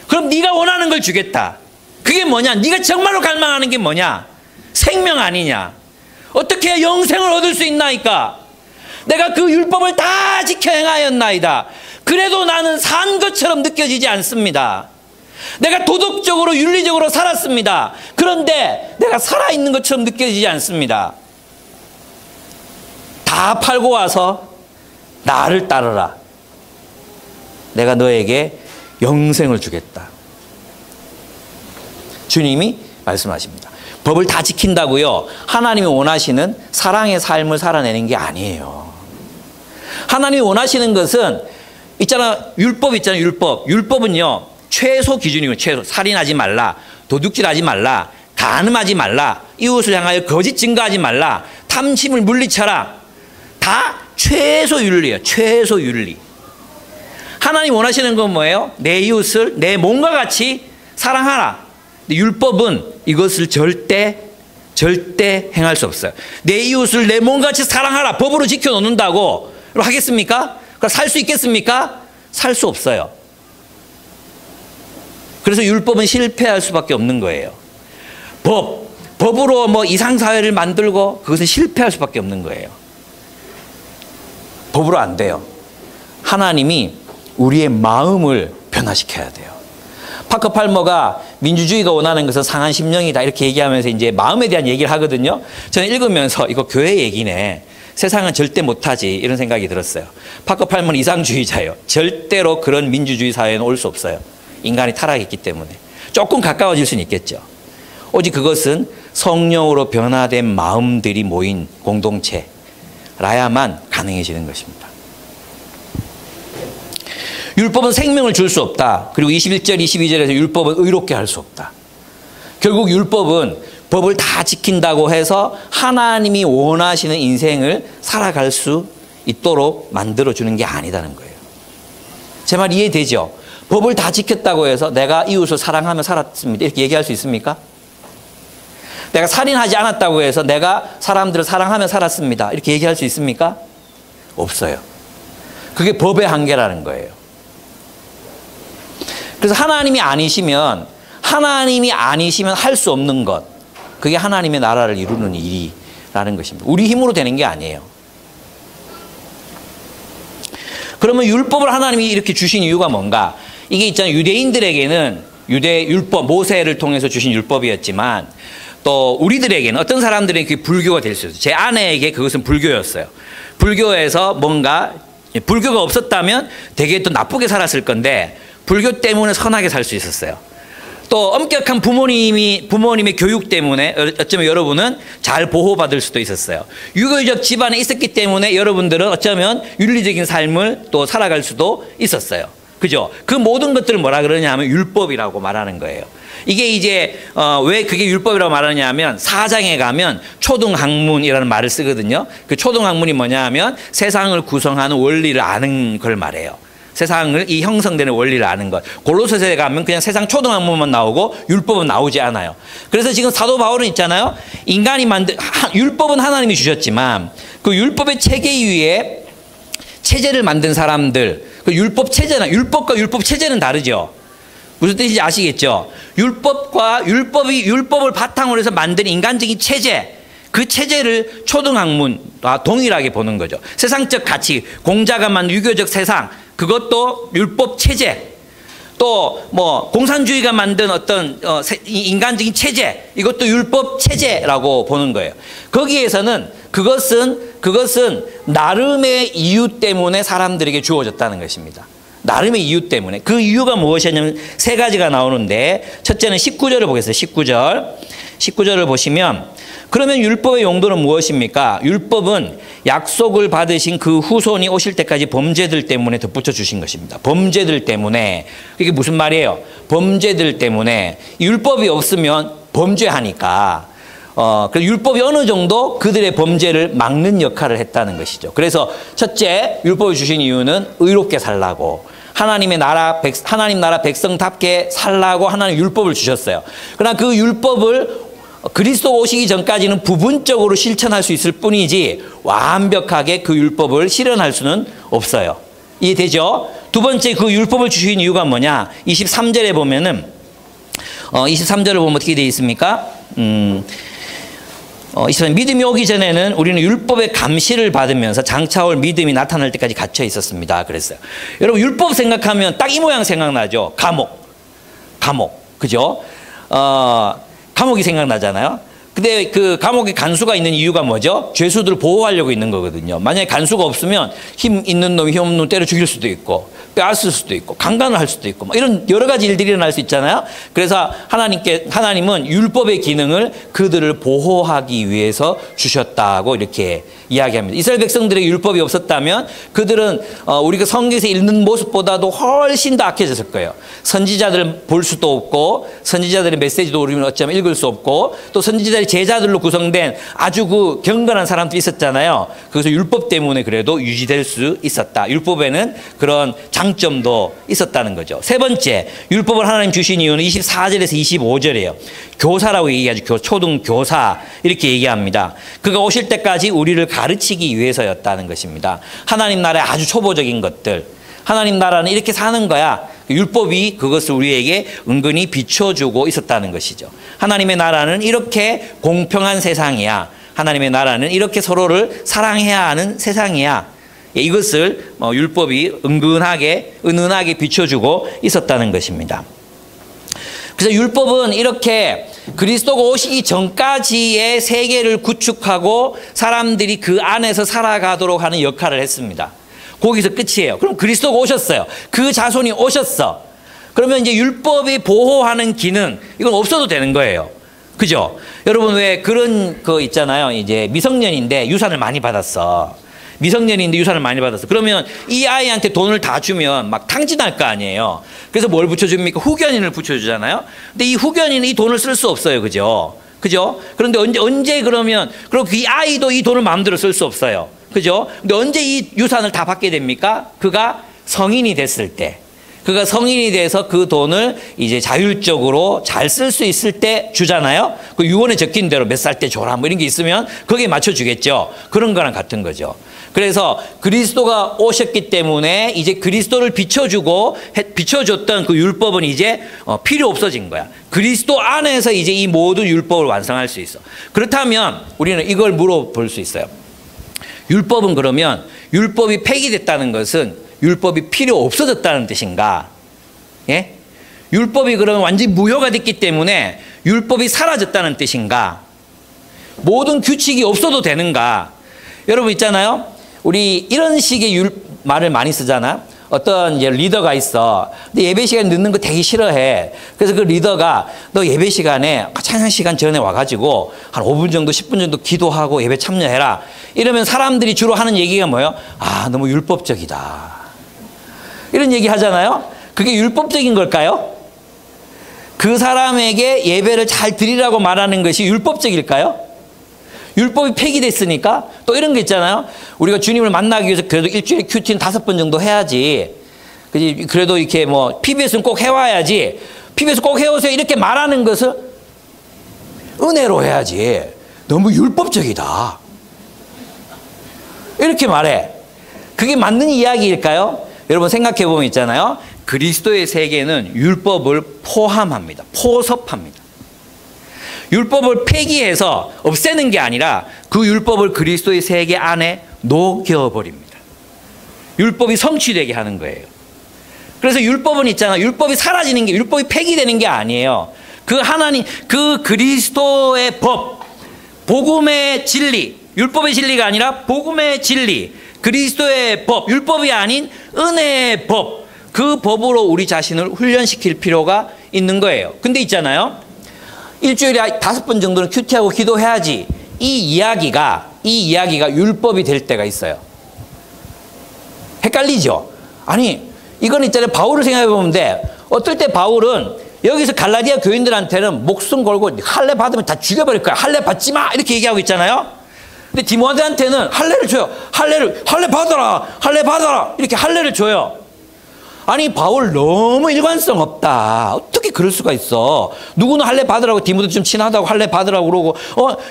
그럼 네가 원하는 걸 주겠다. 그게 뭐냐? 네가 정말로 갈망하는 게 뭐냐? 생명 아니냐? 어떻게 해야 영생을 얻을 수 있나이까? 내가 그 율법을 다 지켜 행하였나이다. 그래도 나는 산 것처럼 느껴지지 않습니다. 내가 도덕적으로 윤리적으로 살았습니다. 그런데 내가 살아있는 것처럼 느껴지지 않습니다. 다 팔고 와서 나를 따르라. 내가 너에게 영생을 주겠다. 주님이 말씀하십니다. 법을 다 지킨다고요, 하나님이 원하시는 사랑의 삶을 살아내는 게 아니에요. 하나님이 원하시는 것은 율법 있잖아요. 율법은요 최소 기준이고, 최소 살인하지 말라, 도둑질하지 말라, 간음하지 말라, 이웃을 향하여 거짓 증거하지 말라, 탐심을 물리쳐라. 다 최소 윤리예요. 최소 윤리. 하나님 원하시는 건 뭐예요? 내 이웃을 내 몸과 같이 사랑하라. 근데 율법은 이것을 절대 행할 수 없어요. 내 이웃을 내 몸과 같이 사랑하라. 법으로 지켜놓는다고 하겠습니까? 살 수 있겠습니까? 살 수 없어요. 그래서 율법은 실패할 수밖에 없는 거예요. 법으로 뭐 이상사회를 만들고 그것은 실패할 수밖에 없는 거예요. 법으로 안 돼요. 하나님이 우리의 마음을 변화시켜야 돼요. 파커 팔머가 민주주의가 원하는 것은 상한 심령이다 이렇게 얘기하면서 이제 마음에 대한 얘기를 하거든요. 저는 읽으면서 이거 교회 얘기네. 세상은 절대 못하지 이런 생각이 들었어요. 파커 팔머는 이상주의자예요. 절대로 그런 민주주의 사회는 올 수 없어요. 인간이 타락했기 때문에. 조금 가까워질 수는 있겠죠. 오직 그것은 성령으로 변화된 마음들이 모인 공동체라야만 가능해지는 것입니다. 율법은 생명을 줄 수 없다. 그리고 21절, 22절에서 율법은 의롭게 할 수 없다. 결국 율법은 법을 다 지킨다고 해서 하나님이 원하시는 인생을 살아갈 수 있도록 만들어주는 게 아니다는 거예요. 제 말 이해되죠? 법을 다 지켰다고 해서 내가 이웃을 사랑하며 살았습니다. 이렇게 얘기할 수 있습니까? 내가 살인하지 않았다고 해서 내가 사람들을 사랑하며 살았습니다. 이렇게 얘기할 수 있습니까? 없어요. 그게 법의 한계라는 거예요. 그래서 하나님이 아니시면 할 수 없는 것, 그게 하나님의 나라를 이루는 일이라는 것입니다. 우리 힘으로 되는 게 아니에요. 그러면 율법을 하나님이 이렇게 주신 이유가 뭔가? 이게 있잖아요. 유대인들에게는 율법, 모세를 통해서 주신 율법이었지만 또 우리들에게는 어떤 사람들에게 그게 불교가 될 수 있어요. 제 아내에게 그것은 불교였어요. 불교에서 뭔가 불교가 없었다면 되게 또 나쁘게 살았을 건데 불교 때문에 선하게 살 수 있었어요. 또 엄격한 부모님의 교육 때문에 어쩌면 여러분은 잘 보호받을 수도 있었어요. 유교적 집안에 있었기 때문에 여러분들은 어쩌면 윤리적인 삶을 또 살아갈 수도 있었어요. 그죠? 그 모든 것들을 뭐라 그러냐 하면 율법이라고 말하는 거예요. 이게 이제 왜 그게 율법이라고 말하냐 하면 4장에 가면 초등학문이라는 말을 쓰거든요. 그 초등학문이 뭐냐 하면 세상을 구성하는 원리를 아는 걸 말해요. 세상을 이 형성되는 원리를 아는 것. 골로새서에 가면 그냥 세상 초등학문만 나오고 율법은 나오지 않아요. 그래서 지금 사도 바울은 있잖아요. 인간이 율법은 하나님이 주셨지만 그 율법의 체계 위에 체제를 만든 사람들, 그 율법과 율법 체제는 다르죠. 무슨 뜻인지 아시겠죠? 율법을 바탕으로 해서 만든 인간적인 체제, 그 체제를 초등학문과 동일하게 보는 거죠. 세상적 가치, 공자가 만든 유교적 세상, 그것도 율법 체제. 또 뭐 공산주의가 만든 어떤 인간적인 체제, 이것도 율법 체제라고 보는 거예요. 거기에서는 그것은 나름의 이유 때문에 사람들에게 주어졌다는 것입니다. 나름의 이유 때문에. 그 이유가 무엇이냐면 세 가지가 나오는데, 첫째는 19절을 보겠습니다. 19절을 보시면, 그러면 율법의 용도는 무엇입니까? 율법은 약속을 받으신 그 후손이 오실 때까지 범죄들 때문에 덧붙여 주신 것입니다. 범죄들 때문에. 이게 무슨 말이에요? 범죄들 때문에. 율법이 없으면 범죄하니까. 율법이 어느 정도 그들의 범죄를 막는 역할을 했다는 것이죠. 그래서 첫째, 율법을 주신 이유는 의롭게 살라고. 하나님 나라 백성답게 살라고 하나님 율법을 주셨어요. 그러나 그 율법을 그리스도 오시기 전까지는 부분적으로 실천할 수 있을 뿐이지 완벽하게 그 율법을 실현할 수는 없어요. 이해되죠? 두 번째, 그 율법을 주신 이유가 뭐냐? 23절에 보면은 23절을 보면 어떻게 되어 있습니까? 이스라엘 믿음이 오기 전에는 우리는 율법의 감시를 받으면서 장차올 믿음이 나타날 때까지 갇혀 있었습니다. 그랬어요. 여러분 율법 생각하면 딱 이 모양 생각나죠. 감옥, 그죠? 감옥이 생각나잖아요. 근데 그 감옥에 간수가 있는 이유가 뭐죠? 죄수들을 보호하려고 있는 거거든요. 만약에 간수가 없으면 힘 있는 놈이 힘 없는 놈 때려 죽일 수도 있고 빼앗을 수도 있고 강간을 할 수도 있고 이런 여러 가지 일들이 일어날 수 있잖아요. 그래서 하나님은 율법의 기능을 그들을 보호하기 위해서 주셨다고 이렇게 이야기합니다. 이스라엘 백성들의 율법이 없었다면 그들은 우리가 성경에서 읽는 모습보다도 훨씬 더 악해졌을 거예요. 선지자들을 볼 수도 없고 선지자들의 메시지도 우리는 어쩌면 읽을 수 없고 또 선지자들의 제자들로 구성된 아주 그 경건한 사람들이 있었잖아요. 그래서 율법 때문에 그래도 유지될 수 있었다. 율법에는 그런 장점도 있었다는 거죠. 세 번째, 율법을 하나님 주신 이유는 24절에서 25절이에요. 교사라고 얘기하죠. 초등교사 이렇게 얘기합니다. 그가 오실 때까지 우리를 가르치기 위해서였다는 것입니다. 하나님 나라의 아주 초보적인 것들, 하나님 나라는 이렇게 사는 거야. 율법이 그것을 우리에게 은근히 비춰주고 있었다는 것이죠. 하나님의 나라는 이렇게 공평한 세상이야. 하나님의 나라는 이렇게 서로를 사랑해야 하는 세상이야. 이것을 율법이 은은하게 비춰주고 있었다는 것입니다. 그래서 율법은 이렇게 그리스도가 오시기 전까지의 세계를 구축하고 사람들이 그 안에서 살아가도록 하는 역할을 했습니다. 거기서 끝이에요. 그럼 그리스도가 오셨어요. 그 자손이 오셨어. 그러면 이제 율법이 보호하는 기능, 이건 없어도 되는 거예요. 그죠? 여러분 왜 그런 거 있잖아요. 이제 미성년인데 유산을 많이 받았어. 미성년인데 유산을 많이 받았어. 그러면 이 아이한테 돈을 다 주면 막 탕진할 거 아니에요. 그래서 뭘 붙여줍니까? 후견인을 붙여주잖아요. 근데 이 후견인은 이 돈을 쓸 수 없어요. 그죠? 그런데 언제 그러면, 그리고 이 아이도 이 돈을 마음대로 쓸 수 없어요. 그죠? 근데 언제 이 유산을 다 받게 됩니까? 그가 성인이 됐을 때. 그가 성인이 돼서 그 돈을 이제 자율적으로 잘 쓸 수 있을 때 주잖아요. 그 유언에 적힌 대로 몇 살 때 줘라 뭐 이런 게 있으면 거기에 맞춰주겠죠. 그런 거랑 같은 거죠. 그래서 그리스도가 오셨기 때문에 이제 그리스도를 비춰줬던 그 율법은 이제 필요 없어진 거야. 그리스도 안에서 이제 이 모든 율법을 완성할 수 있어. 그렇다면 우리는 이걸 물어볼 수 있어요. 율법은 그러면 율법이 폐기됐다는 것은 율법이 필요 없어졌다는 뜻인가? 예? 율법이 그러면 완전히 무효가 됐기 때문에 율법이 사라졌다는 뜻인가? 모든 규칙이 없어도 되는가? 여러분 있잖아요. 우리 이런 식의 말을 많이 쓰잖아. 어떤 이제 리더가 있어. 근데 예배 시간에 늦는 거 되게 싫어해. 그래서 그 리더가 너 예배 시간에 찬양 시간 전에 와가지고 한 5분 정도 10분 정도 기도하고 예배 참여해라. 이러면 사람들이 주로 하는 얘기가 뭐예요? 아, 너무 율법적이다. 이런 얘기 하잖아요. 그게 율법적인 걸까요? 그 사람에게 예배를 잘 드리라고 말하는 것이 율법적일까요? 율법이 폐기됐으니까. 또 이런 거 있잖아요. 우리가 주님을 만나기 위해서 그래도 일주일에 큐티는 5번 정도 해야지. 그래도 이렇게 뭐 PBS는 꼭 해와야지. PBS 꼭 해오세요. 이렇게 말하는 것을 은혜로 해야지. 너무 율법적이다. 이렇게 말해. 그게 맞는 이야기일까요? 여러분 생각해 보면 있잖아요. 그리스도의 세계는 율법을 포함합니다. 포섭합니다. 율법을 폐기해서 없애는 게 아니라 그 율법을 그리스도의 세계 안에 녹여버립니다. 율법이 성취되게 하는 거예요. 그래서 율법은 있잖아. 율법이 사라지는 게, 율법이 폐기되는 게 아니에요. 그 하나님, 그 그리스도의 법, 복음의 진리, 율법의 진리가 아니라 복음의 진리, 그리스도의 법, 율법이 아닌 은혜의 법, 그 법으로 우리 자신을 훈련시킬 필요가 있는 거예요. 근데 있잖아요. 일주일에 5번 정도는 큐티하고 기도해야지. 이 이야기가 율법이 될 때가 있어요. 헷갈리죠? 아니, 이건 있잖아요. 바울을 생각해 보면 돼. 어떨 때 바울은 여기서 갈라디아 교인들한테는 목숨 걸고 할례 받으면 다 죽여버릴 거야. 할례 받지 마. 이렇게 얘기하고 있잖아요. 근데 디모데한테는 할례를 줘요. 할례 받아라. 이렇게 할례를 줘요. 아니, 바울 너무 일관성 없다. 어떻게 그럴 수가 있어? 누구는 할례 받으라고, 디모데 좀 친하다고 할례 받으라고 그러고,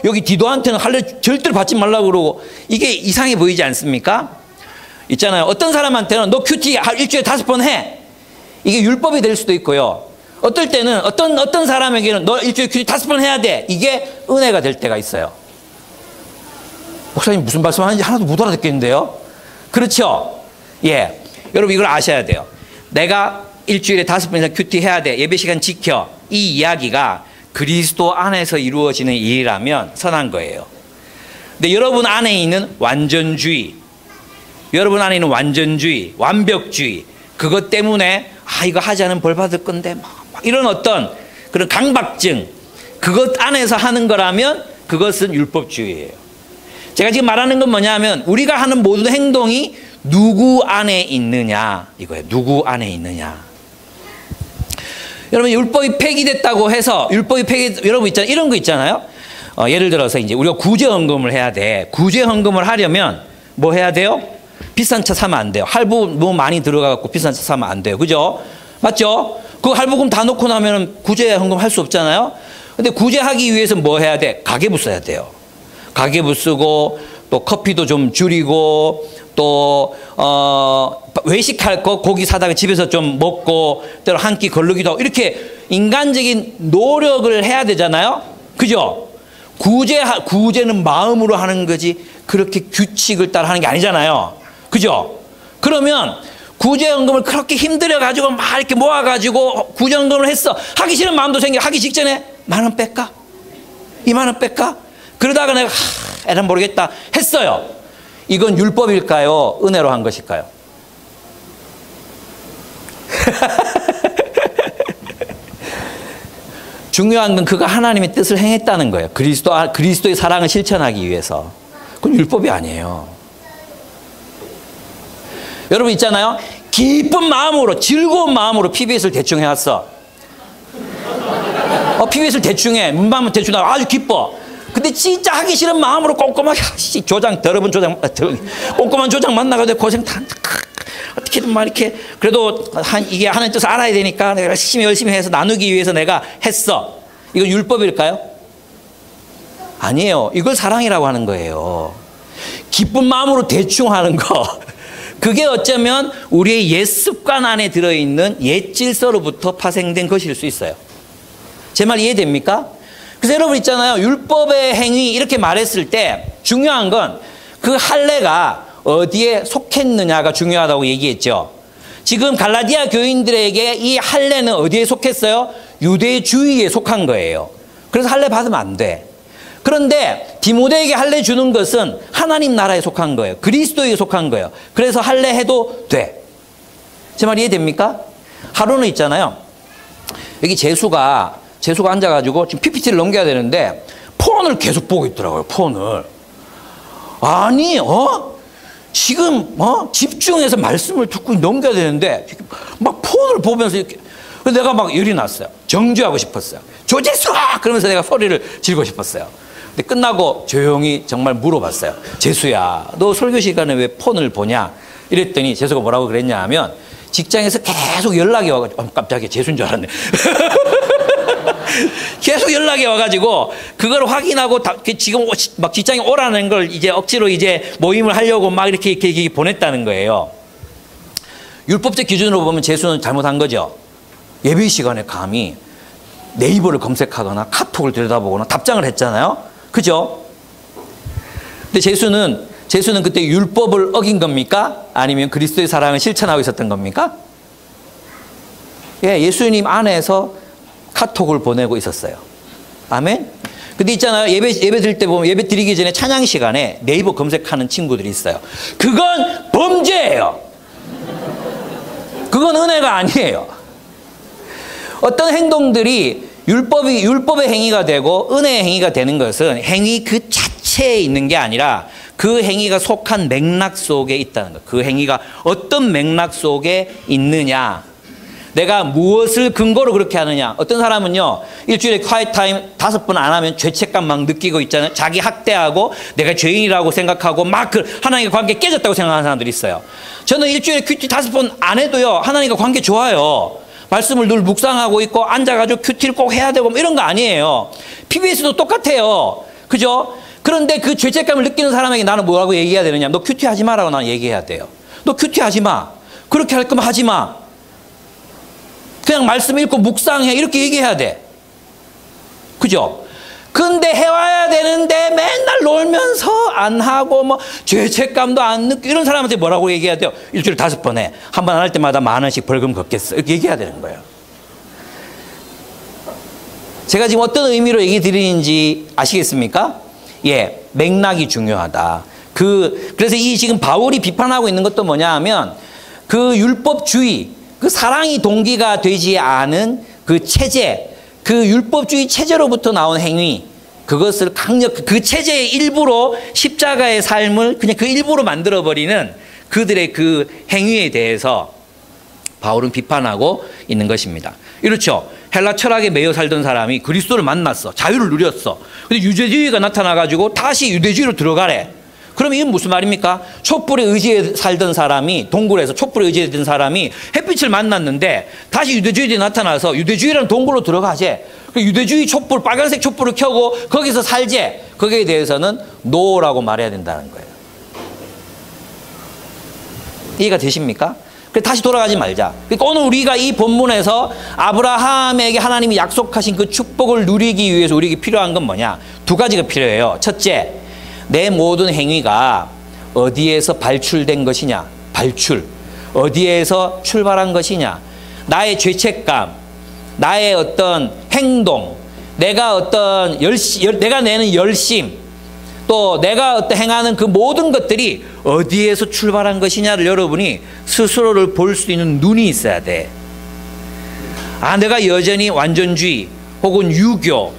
여기 디도한테는 할례 절대로 받지 말라고 그러고, 이게 이상해 보이지 않습니까? 있잖아요. 어떤 사람한테는 너 큐티 일주일에 5번 해. 이게 율법이 될 수도 있고요. 어떨 때는 어떤 사람에게는 너 일주일에 큐티 5번 해야 돼. 이게 은혜가 될 때가 있어요. 목사님 무슨 말씀하는지 하나도 못 알아듣겠는데요. 그렇죠? 예, 여러분 이걸 아셔야 돼요. 내가 일주일에 5번 이상 큐티 해야 돼, 예배 시간 지켜, 이 이야기가 그리스도 안에서 이루어지는 일이라면 선한 거예요. 근데 여러분 안에 있는 완전주의, 여러분 안에 있는 완전주의, 완벽주의, 그것 때문에 이거 하지 않으면 벌 받을 건데 막 이런 어떤 그런 강박증, 그것 안에서 하는 거라면 그것은 율법주의예요. 제가 지금 말하는 건 뭐냐면 우리가 하는 모든 행동이 누구 안에 있느냐 이거예요. 누구 안에 있느냐. 여러분 율법이 폐기됐다고 해서 율법이 여러분 있잖아요. 이런 거 있잖아요. 예를 들어서 이제 우리가 구제헌금을 해야 돼. 구제헌금을 하려면 뭐 해야 돼요? 비싼 차 사면 안 돼요. 할부 너무 많이 들어가갖고 비싼 차 사면 안 돼요. 그죠? 맞죠? 그 할부금 다 놓고 나면 구제헌금 할 수 없잖아요. 근데 구제하기 위해서 뭐 해야 돼? 가계부 써야 돼요. 가계부 쓰고 또 커피도 좀 줄이고 또 외식할 거 고기 사다가 집에서 좀 먹고 때로 한 끼 걸르기도 하고 이렇게 인간적인 노력을 해야 되잖아요. 그죠? 구제는 마음으로 하는 거지 그렇게 규칙을 따라 하는 게 아니잖아요. 그죠? 그러면 구제연금을 그렇게 힘들어가지고 막 이렇게 모아가지고 구제연금을 했어. 하기 싫은 마음도 생겨. 하기 직전에 10,000원 뺄까? 20,000원 뺄까? 그러다가 내가 에란 모르겠다 했어요. 이건 율법일까요? 은혜로 한 것일까요? 중요한 건 그가 하나님의 뜻을 행했다는 거예요. 그리스도의 사랑을 실천하기 위해서. 그건 율법이 아니에요. 여러분 있잖아요. 기쁜 마음으로 즐거운 마음으로 PBS를 대충 해왔어. PBS를 대충 해. 문방문 대충 나와. 아주 기뻐. 근데 진짜 하기 싫은 마음으로 꼼꼼하게 더러운 조장 꼼꼼한 조장 만나가지고 고생 다 어떻게든 막 이렇게 그래도 이게 하나님 뜻을 알아야 되니까 내가 열심히 해서 나누기 위해서 내가 했어. 이건 율법일까요? 아니에요. 이걸 사랑이라고 하는 거예요. 기쁜 마음으로 대충 하는 거. 그게 어쩌면 우리의 옛 습관 안에 들어있는 옛 질서로부터 파생된 것일 수 있어요. 제 말 이해됩니까? 그래서 여러분 있잖아요. 율법의 행위 이렇게 말했을 때 중요한 건 그 할례가 어디에 속했느냐가 중요하다고 얘기했죠. 지금 갈라디아 교인들에게 이 할례는 어디에 속했어요? 유대주의에 속한 거예요. 그래서 할례 받으면 안 돼. 그런데 디모데에게 할례 주는 것은 하나님 나라에 속한 거예요. 그리스도에 속한 거예요. 그래서 할례 해도 돼. 제 말 이해됩니까? 하루는 있잖아요. 여기 재수가 앉아가지고 지금 PPT를 넘겨야 되는데 폰을 계속 보고 있더라고요. 폰을. 아니 지금 집중해서 말씀을 듣고 넘겨야 되는데 막 폰을 보면서 이렇게. 그래서 내가 막 열이 났어요. 정죄하고 싶었어요. 조재수! 그러면서 내가 소리를 지르고 싶었어요. 근데 끝나고 조용히 정말 물어봤어요. 재수야, 너 설교 시간에 왜 폰을 보냐? 이랬더니 재수가 뭐라고 그랬냐 하면 직장에서 계속 연락이 와가지고 깜짝이야, 재수인 줄 알았네. 계속 연락이 와가지고 그걸 확인하고 지금 막 직장에 오라는 걸 이제 억지로 이제 모임을 하려고 막 이렇게 보냈다는 거예요. 율법적 기준으로 보면 재수는 잘못한 거죠. 예배 시간에 감히 네이버를 검색하거나 카톡을 들여다보거나 답장을 했잖아요. 그죠? 근데 재수는 그때 율법을 어긴 겁니까? 아니면 그리스도의 사랑을 실천하고 있었던 겁니까? 예, 예수님 안에서 카톡을 보내고 있었어요. 아멘? 근데 있잖아요. 예배 드릴 때 보면 예배 드리기 전에 찬양 시간에 네이버 검색하는 친구들이 있어요. 그건 범죄예요. 그건 은혜가 아니에요. 어떤 행동들이 율법의 행위가 되고 은혜의 행위가 되는 것은 행위 그 자체에 있는 게 아니라 그 행위가 속한 맥락 속에 있다는 것. 그 행위가 어떤 맥락 속에 있느냐. 내가 무엇을 근거로 그렇게 하느냐. 어떤 사람은요, 일주일에 quiet time 5번 안 하면 죄책감 막 느끼고 있잖아요. 자기 학대하고 내가 죄인이라고 생각하고 막 하나님과 관계 깨졌다고 생각하는 사람들이 있어요. 저는 일주일에 큐티 5번 안 해도요, 하나님과 관계 좋아요. 말씀을 늘 묵상하고 있고 앉아가지고 큐티를 꼭 해야 되고 뭐 이런 거 아니에요. PBS도 똑같아요. 그죠? 그런데 그 죄책감을 느끼는 사람에게 나는 뭐라고 얘기해야 되느냐. 너 큐티 하지 마라고 나는 얘기해야 돼요. 너 큐티 하지 마. 그렇게 할 거면 하지 마. 그냥 말씀 읽고 묵상해. 이렇게 얘기해야 돼. 그죠? 근데 해와야 되는데 맨날 놀면서 안 하고 뭐 죄책감도 안 느끼고 이런 사람한테 뭐라고 얘기해야 돼요? 일주일에 5번 해. 한 번 안 할 때마다 10,000원씩 벌금 걷겠어. 이렇게 얘기해야 되는 거예요. 제가 지금 어떤 의미로 얘기 드리는지 아시겠습니까? 예, 맥락이 중요하다. 그래서 이 지금 바울이 비판하고 있는 것도 뭐냐 하면 그 율법주의, 그 사랑이 동기가 되지 않은 그 체제, 그 율법주의 체제로부터 나온 행위, 그것을 그 체제의 일부로 십자가의 삶을 그냥 그 일부로 만들어버리는 그들의 그 행위에 대해서 바울은 비판하고 있는 것입니다. 이렇죠. 헬라 철학에 매여 살던 사람이 그리스도를 만났어. 자유를 누렸어. 근데 유대주의가 나타나가지고 다시 유대주의로 들어가래. 그럼 이건 무슨 말입니까? 촛불에 의지해 살던 사람이, 동굴에서 촛불에 의지했던 사람이 햇빛을 만났는데 다시 유대주의에 나타나서 유대주의라는 동굴로 들어가재. 유대주의 촛불, 빨간색 촛불을 켜고 거기서 살재. 거기에 대해서는 노라고 말해야 된다는 거예요. 이해가 되십니까? 다시 돌아가지 말자. 그러니까 오늘 우리가 이 본문에서 아브라함에게 하나님이 약속하신 그 축복을 누리기 위해서 우리에게 필요한 건 뭐냐? 2가지가 필요해요. 첫째, 내 모든 행위가 어디에서 발출된 것이냐? 발출. 어디에서 출발한 것이냐? 나의 죄책감, 나의 어떤 행동, 내가 내는 열심, 또 내가 어떤 행하는 그 모든 것들이 어디에서 출발한 것이냐를 여러분이 스스로를 볼 수 있는 눈이 있어야 돼. 아, 내가 여전히 완전주의 혹은 유교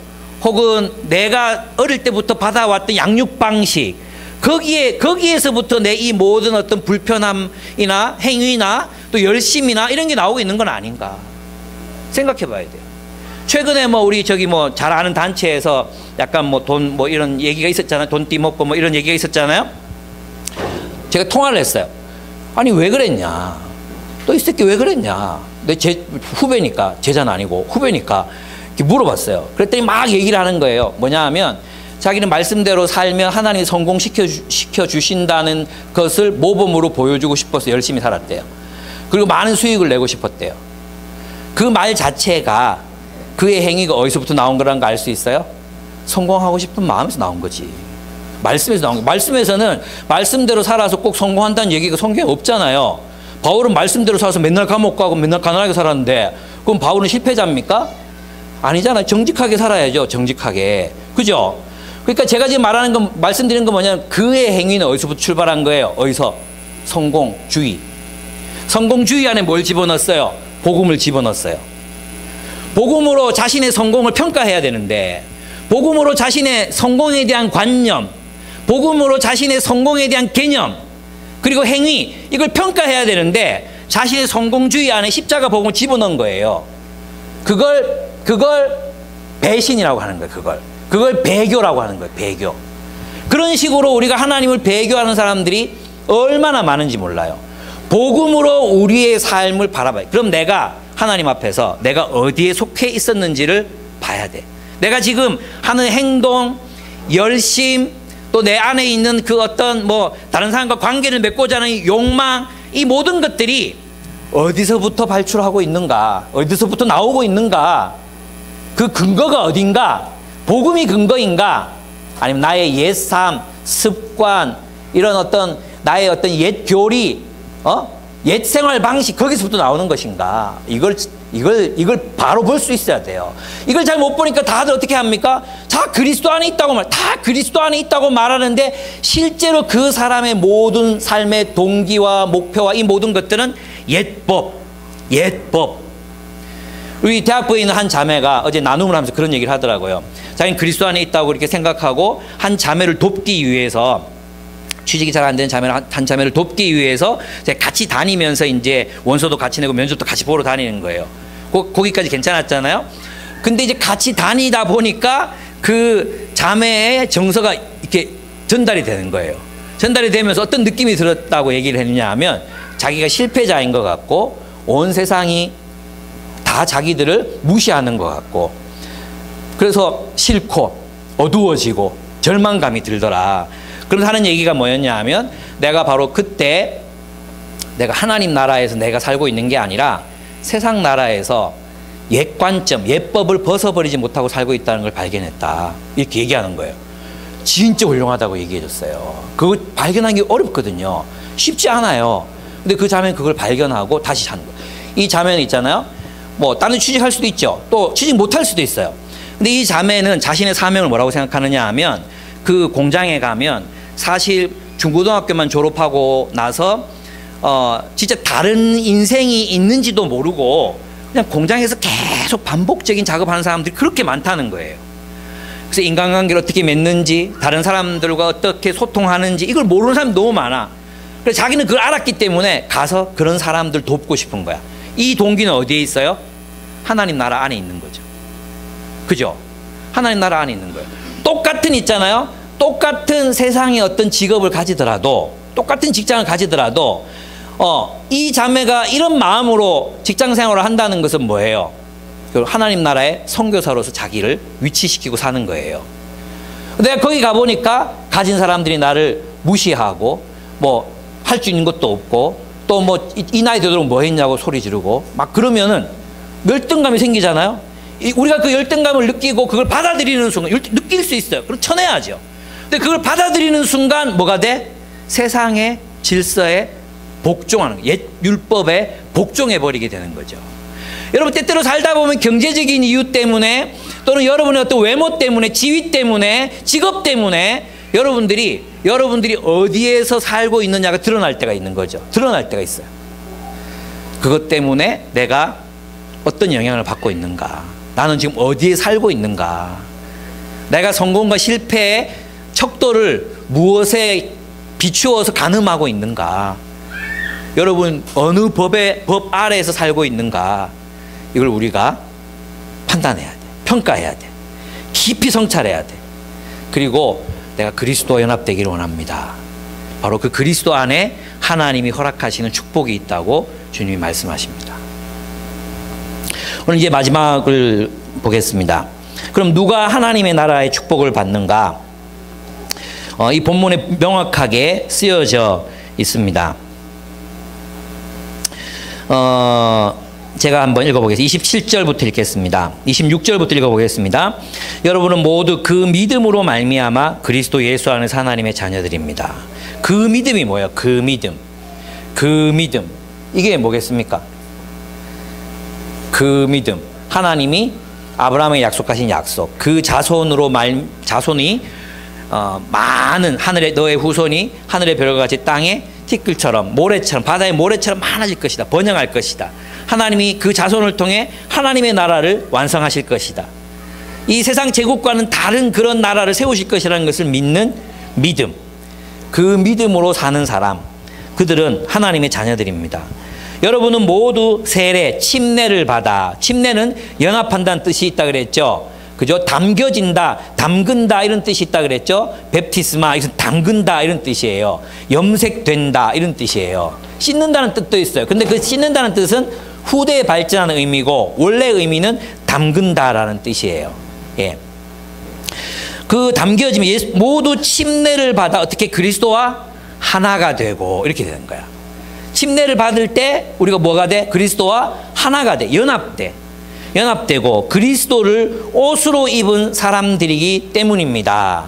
혹은 내가 어릴 때부터 받아왔던 양육 방식, 거기에서부터 내 이 모든 어떤 불편함이나 행위나 또 열심이나 이런 게 나오고 있는 건 아닌가 생각해 봐야 돼요. 최근에 우리 잘 아는 단체에서 약간 돈 이런 얘기가 있었잖아요. 돈 띠먹고 이런 얘기가 있었잖아요. 제가 통화를 했어요. 아니 왜 그랬냐? 너 이 새끼 왜 그랬냐? 내 후배니까, 제자는 아니고 후배니까 이렇게 물어봤어요. 그랬더니 막 얘기를 하는 거예요. 뭐냐 하면 자기는 말씀대로 살면 하나님이 성공시켜 주신다는 것을 모범으로 보여주고 싶어서 열심히 살았대요. 그리고 많은 수익을 내고 싶었대요. 그 말 자체가 그의 행위가 어디서부터 나온 거라는 거 알 수 있어요? 성공하고 싶은 마음에서 나온 거지. 말씀에서 나온 거예요. 말씀에서는 말씀대로 살아서 꼭 성공한다는 얘기가 성경에 없잖아요. 바울은 말씀대로 살아서 맨날 감옥 가고 맨날 가난하게 살았는데 그럼 바울은 실패자입니까? 아니잖아요. 정직하게 살아야죠. 정직하게. 그죠? 그러니까 제가 지금 말씀드리는 건 뭐냐면 그의 행위는 어디서부터 출발한 거예요? 어디서? 성공주의. 성공주의 안에 뭘 집어넣었어요? 복음을 집어넣었어요. 복음으로 자신의 성공을 평가해야 되는데, 복음으로 자신의 성공에 대한 관념, 복음으로 자신의 성공에 대한 개념, 그리고 행위, 이걸 평가해야 되는데 자신의 성공주의 안에 십자가 복음을 집어넣은 거예요. 그걸 배신이라고 하는 거예요. 그걸 배교라고 하는 거예요. 배교. 그런 식으로 우리가 하나님을 배교하는 사람들이 얼마나 많은지 몰라요. 복음으로 우리의 삶을 바라봐요. 그럼 내가 하나님 앞에서 내가 어디에 속해 있었는지를 봐야 돼. 내가 지금 하는 행동, 열심, 또 내 안에 있는 그 어떤 다른 사람과 관계를 맺고자 하는 욕망, 이 모든 것들이 어디서부터 발출하고 있는가, 어디서부터 나오고 있는가, 그 근거가 어딘가, 복음이 근거인가, 아니면 나의 옛삶, 습관, 이런 어떤 나의 어떤 옛 교리, 옛 생활 방식, 거기서부터 나오는 것인가, 이걸 바로 볼 수 있어야 돼요. 이걸 잘 못 보니까 다들 어떻게 합니까? 다 그리스도 안에 있다고 말하는데 실제로 그 사람의 모든 삶의 동기와 목표와 이 모든 것들은 옛법. 우리 대학부에 있는 한 자매가 어제 나눔을 하면서 그런 얘기를 하더라고요. 자기는 그리스도 안에 있다고 이렇게 생각하고 한 자매를 돕기 위해서, 취직이 잘 안 되는 한 자매를 돕기 위해서 같이 다니면서 이제 원서도 같이 내고 면접도 같이 보러 다니는 거예요. 거기까지 괜찮았잖아요. 근데 이제 같이 다니다 보니까 그 자매의 정서가 이렇게 전달이 되는 거예요. 전달이 되면서 어떤 느낌이 들었다고 얘기를 했느냐 하면 자기가 실패자인 것 같고 온 세상이 다 자기들을 무시하는 것 같고, 그래서 싫고 어두워지고 절망감이 들더라. 그러면서 하는 얘기가 뭐였냐 하면 내가 바로 그때 내가 하나님 나라에서 내가 살고 있는 게 아니라 세상 나라에서 옛 관점, 옛법을 벗어버리지 못하고 살고 있다는 걸 발견했다. 이렇게 얘기하는 거예요. 진짜 훌륭하다고 얘기해 줬어요. 그거 발견하기 어렵거든요. 쉽지 않아요. 근데 그 자매는 그걸 발견하고 다시 사는 거예요. 이 자매는 있잖아요. 뭐 다른 취직할 수도 있죠. 또 취직 못할 수도 있어요. 근데 이 자매는 자신의 사명을 뭐라고 생각하느냐 하면 그 공장에 가면 사실 중고등학교만 졸업하고 나서 진짜 다른 인생이 있는지도 모르고 그냥 공장에서 계속 반복적인 작업하는 사람들이 그렇게 많다는 거예요. 그래서 인간관계를 어떻게 맺는지, 다른 사람들과 어떻게 소통하는지 이걸 모르는 사람이 너무 많아. 그래서 자기는 그걸 알았기 때문에 가서 그런 사람들 돕고 싶은 거야. 이 동기는 어디에 있어요? 하나님 나라 안에 있는 거죠. 그죠? 하나님 나라 안에 있는 거예요. 똑같은 있잖아요. 똑같은 세상의 어떤 직업을 가지더라도, 똑같은 직장을 가지더라도 이 자매가 이런 마음으로 직장 생활을 한다는 것은 뭐예요? 하나님 나라의 선교사로서 자기를 위치시키고 사는 거예요. 내가 거기 가보니까 가진 사람들이 나를 무시하고 뭐 할 수 있는 것도 없고 또 뭐 이 나이 되도록 뭐 했냐고 소리 지르고 막 그러면은 열등감이 생기잖아요. 우리가 그 열등감을 느끼고 그걸 받아들이는 순간 느낄 수 있어요. 그럼 쳐내야죠. 근데 그걸 받아들이는 순간 뭐가 돼? 세상의 질서에 복종하는 거예요. 옛 율법에 복종해버리게 되는 거죠. 여러분 때때로 살다 보면 경제적인 이유 때문에 또는 여러분의 어떤 외모 때문에 지위 때문에 직업 때문에 여러분들이 어디에서 살고 있느냐가 드러날 때가 있는 거죠. 드러날 때가 있어요. 그것 때문에 내가 어떤 영향을 받고 있는가, 나는 지금 어디에 살고 있는가, 내가 성공과 실패의 척도를 무엇에 비추어서 가늠하고 있는가, 여러분 어느 법 아래에서 살고 있는가, 이걸 우리가 판단해야 돼. 평가해야 돼. 깊이 성찰해야 돼. 그리고 내가 그리스도와 연합되기를 원합니다. 바로 그 그리스도 안에 하나님이 허락하시는 축복이 있다고 주님이 말씀하십니다. 오늘 이제 마지막을 보겠습니다. 그럼 누가 하나님의 나라의 축복을 받는가? 이 본문에 명확하게 쓰여져 있습니다. 제가 한번 읽어보겠습니다. 27절부터 읽겠습니다. 26절부터 읽어보겠습니다. 여러분은 모두 그 믿음으로 말미암아 그리스도 예수 안에서 하나님의 자녀들입니다. 그 믿음이 뭐예요? 그 믿음. 그 믿음. 이게 뭐겠습니까? 그 믿음. 하나님이 아브라함에게 약속하신 약속. 그 자손이 많은 하늘의 너의 후손이 하늘의 별과 같이 땅에 티끌처럼 모래처럼 바다의 모래처럼 많아질 것이다. 번영할 것이다. 하나님이 그 자손을 통해 하나님의 나라를 완성하실 것이다. 이 세상 제국과는 다른 그런 나라를 세우실 것이라는 것을 믿는 믿음. 그 믿음으로 사는 사람, 그들은 하나님의 자녀들입니다. 여러분은 모두 세례, 침례를 받아. 침례는 연합한다는 뜻이 있다 그랬죠. 그죠? 담겨진다, 담근다 이런 뜻이 있다 그랬죠. 베프티스마, 이것은 담근다 이런 뜻이에요. 염색된다 이런 뜻이에요. 씻는다는 뜻도 있어요. 근데 그 씻는다는 뜻은 후대에 발전하는 의미고 원래 의미는 담근다라는 뜻이에요. 예. 그 담겨지면 모두 침례를 받아 어떻게 그리스도와 하나가 되고 이렇게 되는 거야. 침례를 받을 때 우리가 뭐가 돼? 그리스도와 하나가 돼. 연합되고 그리스도를 옷으로 입은 사람들이기 때문입니다.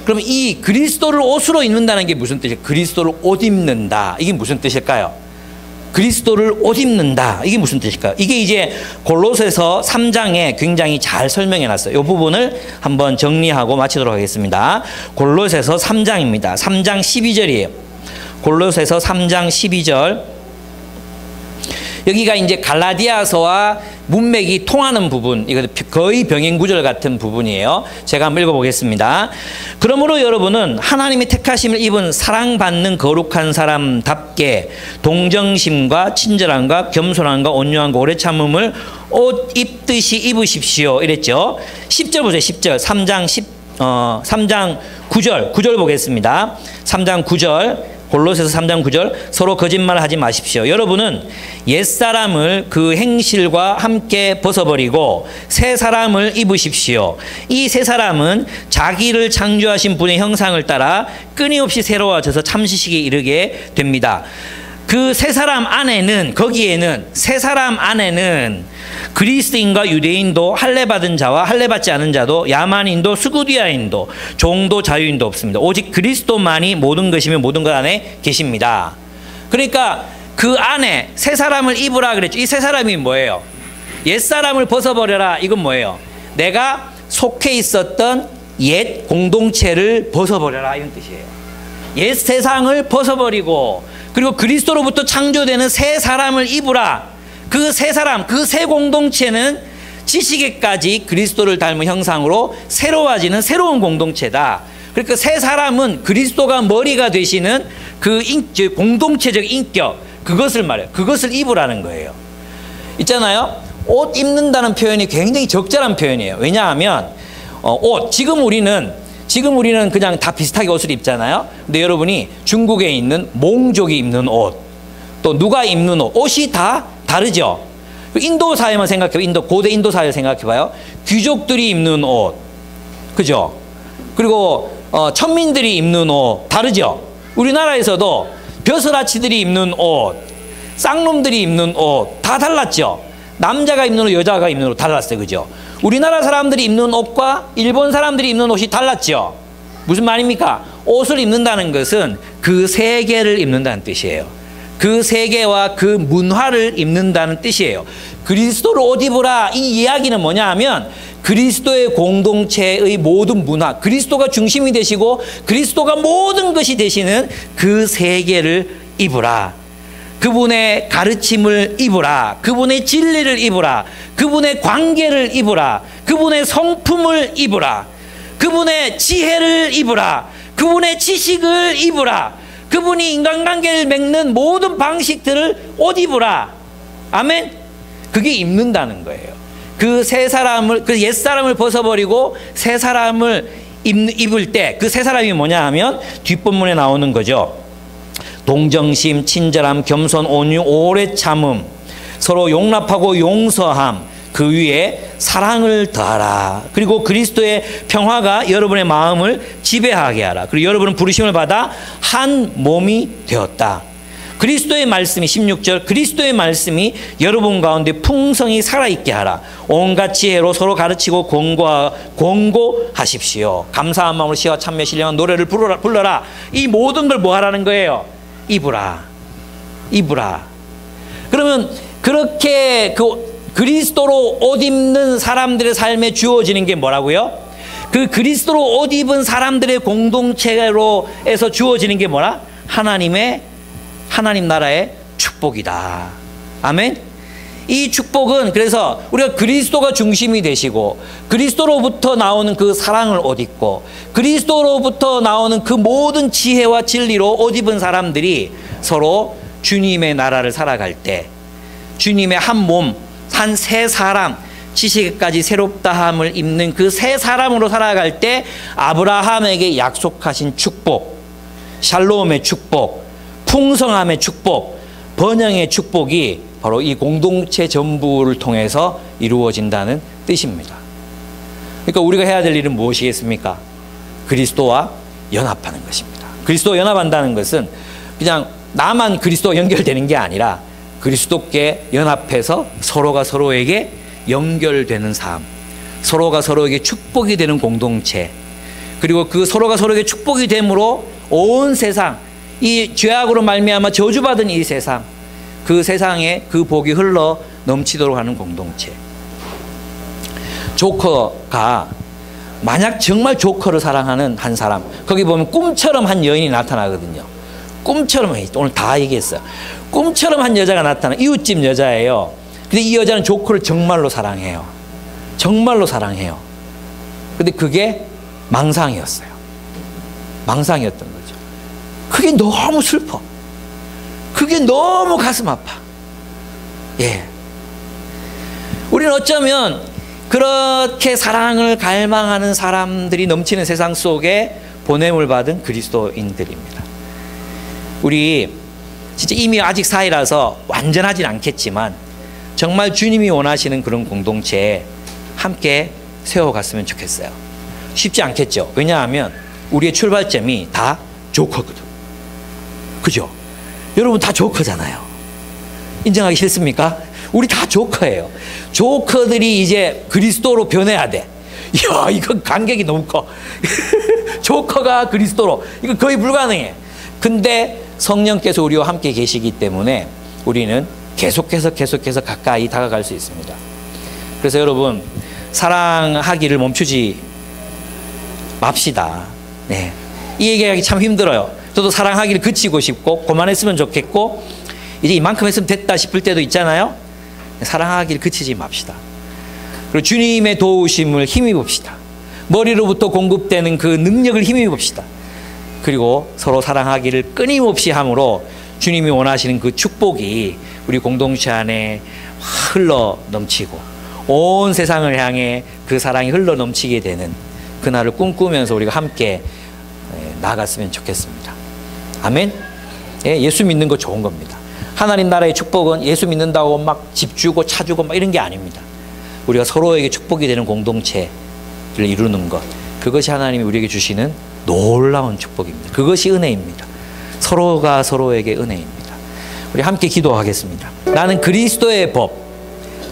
그럼 이 그리스도를 옷으로 입는다는 게 무슨 뜻이에요? 그리스도를 옷 입는다. 이게 무슨 뜻일까요? 그리스도를 옷 입는다. 이게 무슨 뜻일까요? 이게 이제 골로새서 3장에 굉장히 잘 설명해 놨어요. 이 부분을 한번 정리하고 마치도록 하겠습니다. 골로새서 3장입니다. 3장 12절이에요. 골로새서 3장 12절. 여기가 이제 갈라디아서와 문맥이 통하는 부분, 이거 거의 병행구절 같은 부분이에요. 제가 한번 읽어보겠습니다. 그러므로 여러분은 하나님의 택하심을 입은 사랑받는 거룩한 사람답게 동정심과 친절함과 겸손함과 온유함과 오래 참음을 옷 입듯이 입으십시오. 이랬죠. 10절 보세요. 10절. 3장 9절 보겠습니다. 3장 9절. 골로새서 3장 9절. 서로 거짓말 하지 마십시오. 여러분은 옛사람을 그 행실과 함께 벗어버리고 새 사람을 입으십시오. 이 새 사람은 자기를 창조하신 분의 형상을 따라 끊임없이 새로워져서 참시식에 이르게 됩니다. 그 세 사람 안에는, 거기에는, 세 사람 안에는 그리스인과 유대인도, 할례받은 자와 할례받지 않은 자도, 야만인도 스구디아인도, 종도 자유인도 없습니다. 오직 그리스도만이 모든 것이며 모든 것 안에 계십니다. 그러니까 그 안에 세 사람을 입으라 그랬죠. 이 세 사람이 뭐예요? 옛사람을 벗어버려라. 이건 뭐예요? 내가 속해 있었던 옛 공동체를 벗어버려라, 이런 뜻이에요. 옛 세상을 벗어버리고, 그리고 그리스도로부터 창조되는 새 사람을 입으라. 그 새 사람, 그 새 공동체는 지식에까지 그리스도를 닮은 형상으로 새로워지는 새로운 공동체다. 그러니까 새 사람은 그리스도가 머리가 되시는 그 공동체적 인격, 그것을 말해요. 그것을 입으라는 거예요. 있잖아요. 옷 입는다는 표현이 굉장히 적절한 표현이에요. 왜냐하면 옷, 지금 우리는 그냥 다 비슷하게 옷을 입잖아요. 근데 여러분이 중국에 있는 몽족이 입는 옷, 또 누가 입는 옷, 옷이 다 다르죠. 인도 사회만 생각해봐요. 고대 인도 사회를 생각해봐요. 귀족들이 입는 옷, 그죠? 그리고 천민들이 입는 옷 다르죠. 우리나라에서도 벼슬아치들이 입는 옷, 쌍놈들이 입는 옷 다 달랐죠. 남자가 입는 옷, 여자가 입는 옷 달랐어요, 그죠? 우리나라 사람들이 입는 옷과 일본 사람들이 입는 옷이 달랐죠. 무슨 말입니까? 옷을 입는다는 것은 그 세계를 입는다는 뜻이에요. 그 세계와 그 문화를 입는다는 뜻이에요. 그리스도를 옷 입으라, 이 이야기는 뭐냐 하면 그리스도의 공동체의 모든 문화, 그리스도가 중심이 되시고 그리스도가 모든 것이 되시는 그 세계를 입으라. 그분의 가르침을 입으라. 그분의 진리를 입으라. 그분의 관계를 입으라. 그분의 성품을 입으라. 그분의 지혜를 입으라. 그분의 지식을 입으라. 그분이 인간관계를 맺는 모든 방식들을 옷 입으라. 아멘. 그게 입는다는 거예요. 그 새 사람을, 그 옛 사람을 벗어버리고 새 사람을 입을 때, 그 새 사람이 뭐냐 하면 뒷본문에 나오는 거죠. 동정심, 친절함, 겸손, 온유, 오래 참음, 서로 용납하고 용서함, 그 위에 사랑을 더하라. 그리고 그리스도의 평화가 여러분의 마음을 지배하게 하라. 그리고 여러분은 부르심을 받아 한 몸이 되었다. 그리스도의 말씀이 16절, 그리스도의 말씀이 여러분 가운데 풍성히 살아있게 하라. 온갖 지혜로 서로 가르치고 권고하십시오. 감사한 마음으로 시와 참며 신령한 노래를 불러라. 이 모든 걸 뭐 하라는 거예요? 입으라. 입으라. 그러면 그렇게 그리스도로 옷 입는 사람들의 삶에 주어지는 게 뭐라고요? 그 그리스도로 옷 입은 사람들의 공동체로에서 주어지는 게 뭐라? 하나님 나라의 축복이다. 아멘. 이 축복은 그래서 우리가 그리스도가 중심이 되시고 그리스도로부터 나오는 그 사랑을 옷 입고 그리스도로부터 나오는 그 모든 지혜와 진리로 옷 입은 사람들이 서로 주님의 나라를 살아갈 때 주님의 한 몸, 한 새 사람, 지식까지 새롭다함을 입는 그 새 사람으로 살아갈 때 아브라함에게 약속하신 축복, 샬롬의 축복, 풍성함의 축복, 번영의 축복이 바로 이 공동체 전부를 통해서 이루어진다는 뜻입니다. 그러니까 우리가 해야 될 일은 무엇이겠습니까? 그리스도와 연합하는 것입니다. 그리스도와 연합한다는 것은 그냥 나만 그리스도와 연결되는 게 아니라 그리스도께 연합해서 서로가 서로에게 연결되는 삶, 서로가 서로에게 축복이 되는 공동체, 그리고 그 서로가 서로에게 축복이 됨으로 온 세상, 이 죄악으로 말미암아 저주받은 이 세상, 그 세상에 그 복이 흘러 넘치도록 하는 공동체. 조커가 만약 정말 조커를 사랑하는 한 사람, 거기 보면 꿈처럼 한 여인이 나타나거든요. 꿈처럼, 오늘 다 얘기했어요. 꿈처럼 한 여자가 나타나, 이웃집 여자예요. 근데 이 여자는 조커를 정말로 사랑해요. 정말로 사랑해요. 근데 그게 망상이었어요. 망상이었던 거죠. 그게 너무 슬퍼. 그게 너무 가슴 아파. 예. 우리는 어쩌면 그렇게 사랑을 갈망하는 사람들이 넘치는 세상 속에 보냄을 받은 그리스도인들입니다. 우리 진짜 이미 아직 사이라서 완전하진 않겠지만 정말 주님이 원하시는 그런 공동체에 함께 세워갔으면 좋겠어요. 쉽지 않겠죠. 왜냐하면 우리의 출발점이 다 조커거든. 그죠? 여러분 다 조커잖아요. 인정하기 싫습니까? 우리 다 조커예요. 조커들이 이제 그리스도로 변해야 돼. 이야, 이건 간격이 너무 커. 조커가 그리스도로, 이거 거의 불가능해. 근데 성령께서 우리와 함께 계시기 때문에 우리는 계속해서 가까이 다가갈 수 있습니다. 그래서 여러분, 사랑하기를 멈추지 맙시다. 네. 이 얘기하기 참 힘들어요. 저도 사랑하기를 그치고 싶고 그만했으면 좋겠고 이제 이만큼 했으면 됐다 싶을 때도 있잖아요. 사랑하기를 그치지 맙시다. 그리고 주님의 도우심을 힘입읍시다. 머리로부터 공급되는 그 능력을 힘입읍시다. 그리고 서로 사랑하기를 끊임없이 함으로 주님이 원하시는 그 축복이 우리 공동체 안에 흘러 넘치고 온 세상을 향해 그 사랑이 흘러 넘치게 되는 그날을 꿈꾸면서 우리가 함께 나아갔으면 좋겠습니다. 아멘. 예수 믿는 거 좋은 겁니다. 하나님 나라의 축복은 예수 믿는다고 막 집 주고 차 주고 막 이런 게 아닙니다. 우리가 서로에게 축복이 되는 공동체를 이루는 것, 그것이 하나님이 우리에게 주시는 놀라운 축복입니다. 그것이 은혜입니다. 서로가 서로에게 은혜입니다. 우리 함께 기도하겠습니다. 나는 그리스도의 법,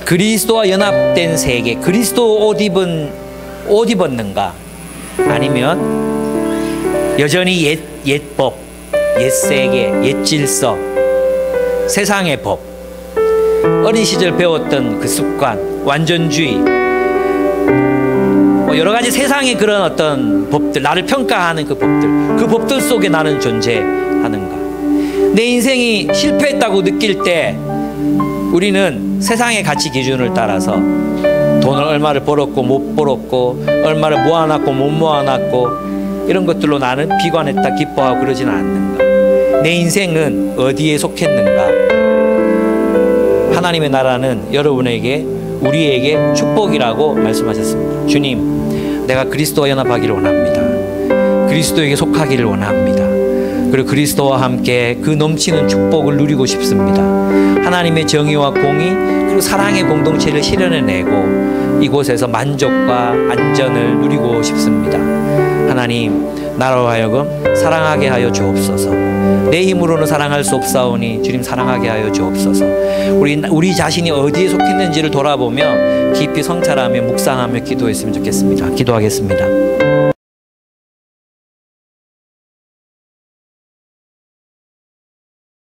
그리스도와 연합된 세계, 그리스도 옷 입었는가? 아니면 여전히 옛 법, 옛 세계, 옛 질서, 세상의 법, 어린 시절 배웠던 그 습관, 완전주의, 여러 가지 세상의 그런 어떤 법들, 나를 평가하는 그 법들 속에 나는 존재하는가? 내 인생이 실패했다고 느낄 때 우리는 세상의 가치 기준을 따라서 돈을 얼마를 벌었고 못 벌었고 얼마를 모아놨고 못 모아놨고 이런 것들로 나는 비관했다 기뻐하고 그러지는 않는가? 내 인생은 어디에 속했는가? 하나님의 나라는 여러분에게 우리에게 축복이라고 말씀하셨습니다. 주님, 내가 그리스도와 연합하기를 원합니다. 그리스도에게 속하기를 원합니다. 그리고 그리스도와 함께 그 넘치는 축복을 누리고 싶습니다. 하나님의 정의와 공의 그리고 사랑의 공동체를 실현해내고 이곳에서 만족과 안전을 누리고 싶습니다. 하나님, 나로 하여금 사랑하게 하여 주옵소서. 내 힘으로는 사랑할 수 없사오니 주님 사랑하게 하여 주옵소서. 우리 자신이 어디에 속했는지를 돌아보며 깊이 성찰하며 묵상하며 기도했으면 좋겠습니다. 기도하겠습니다.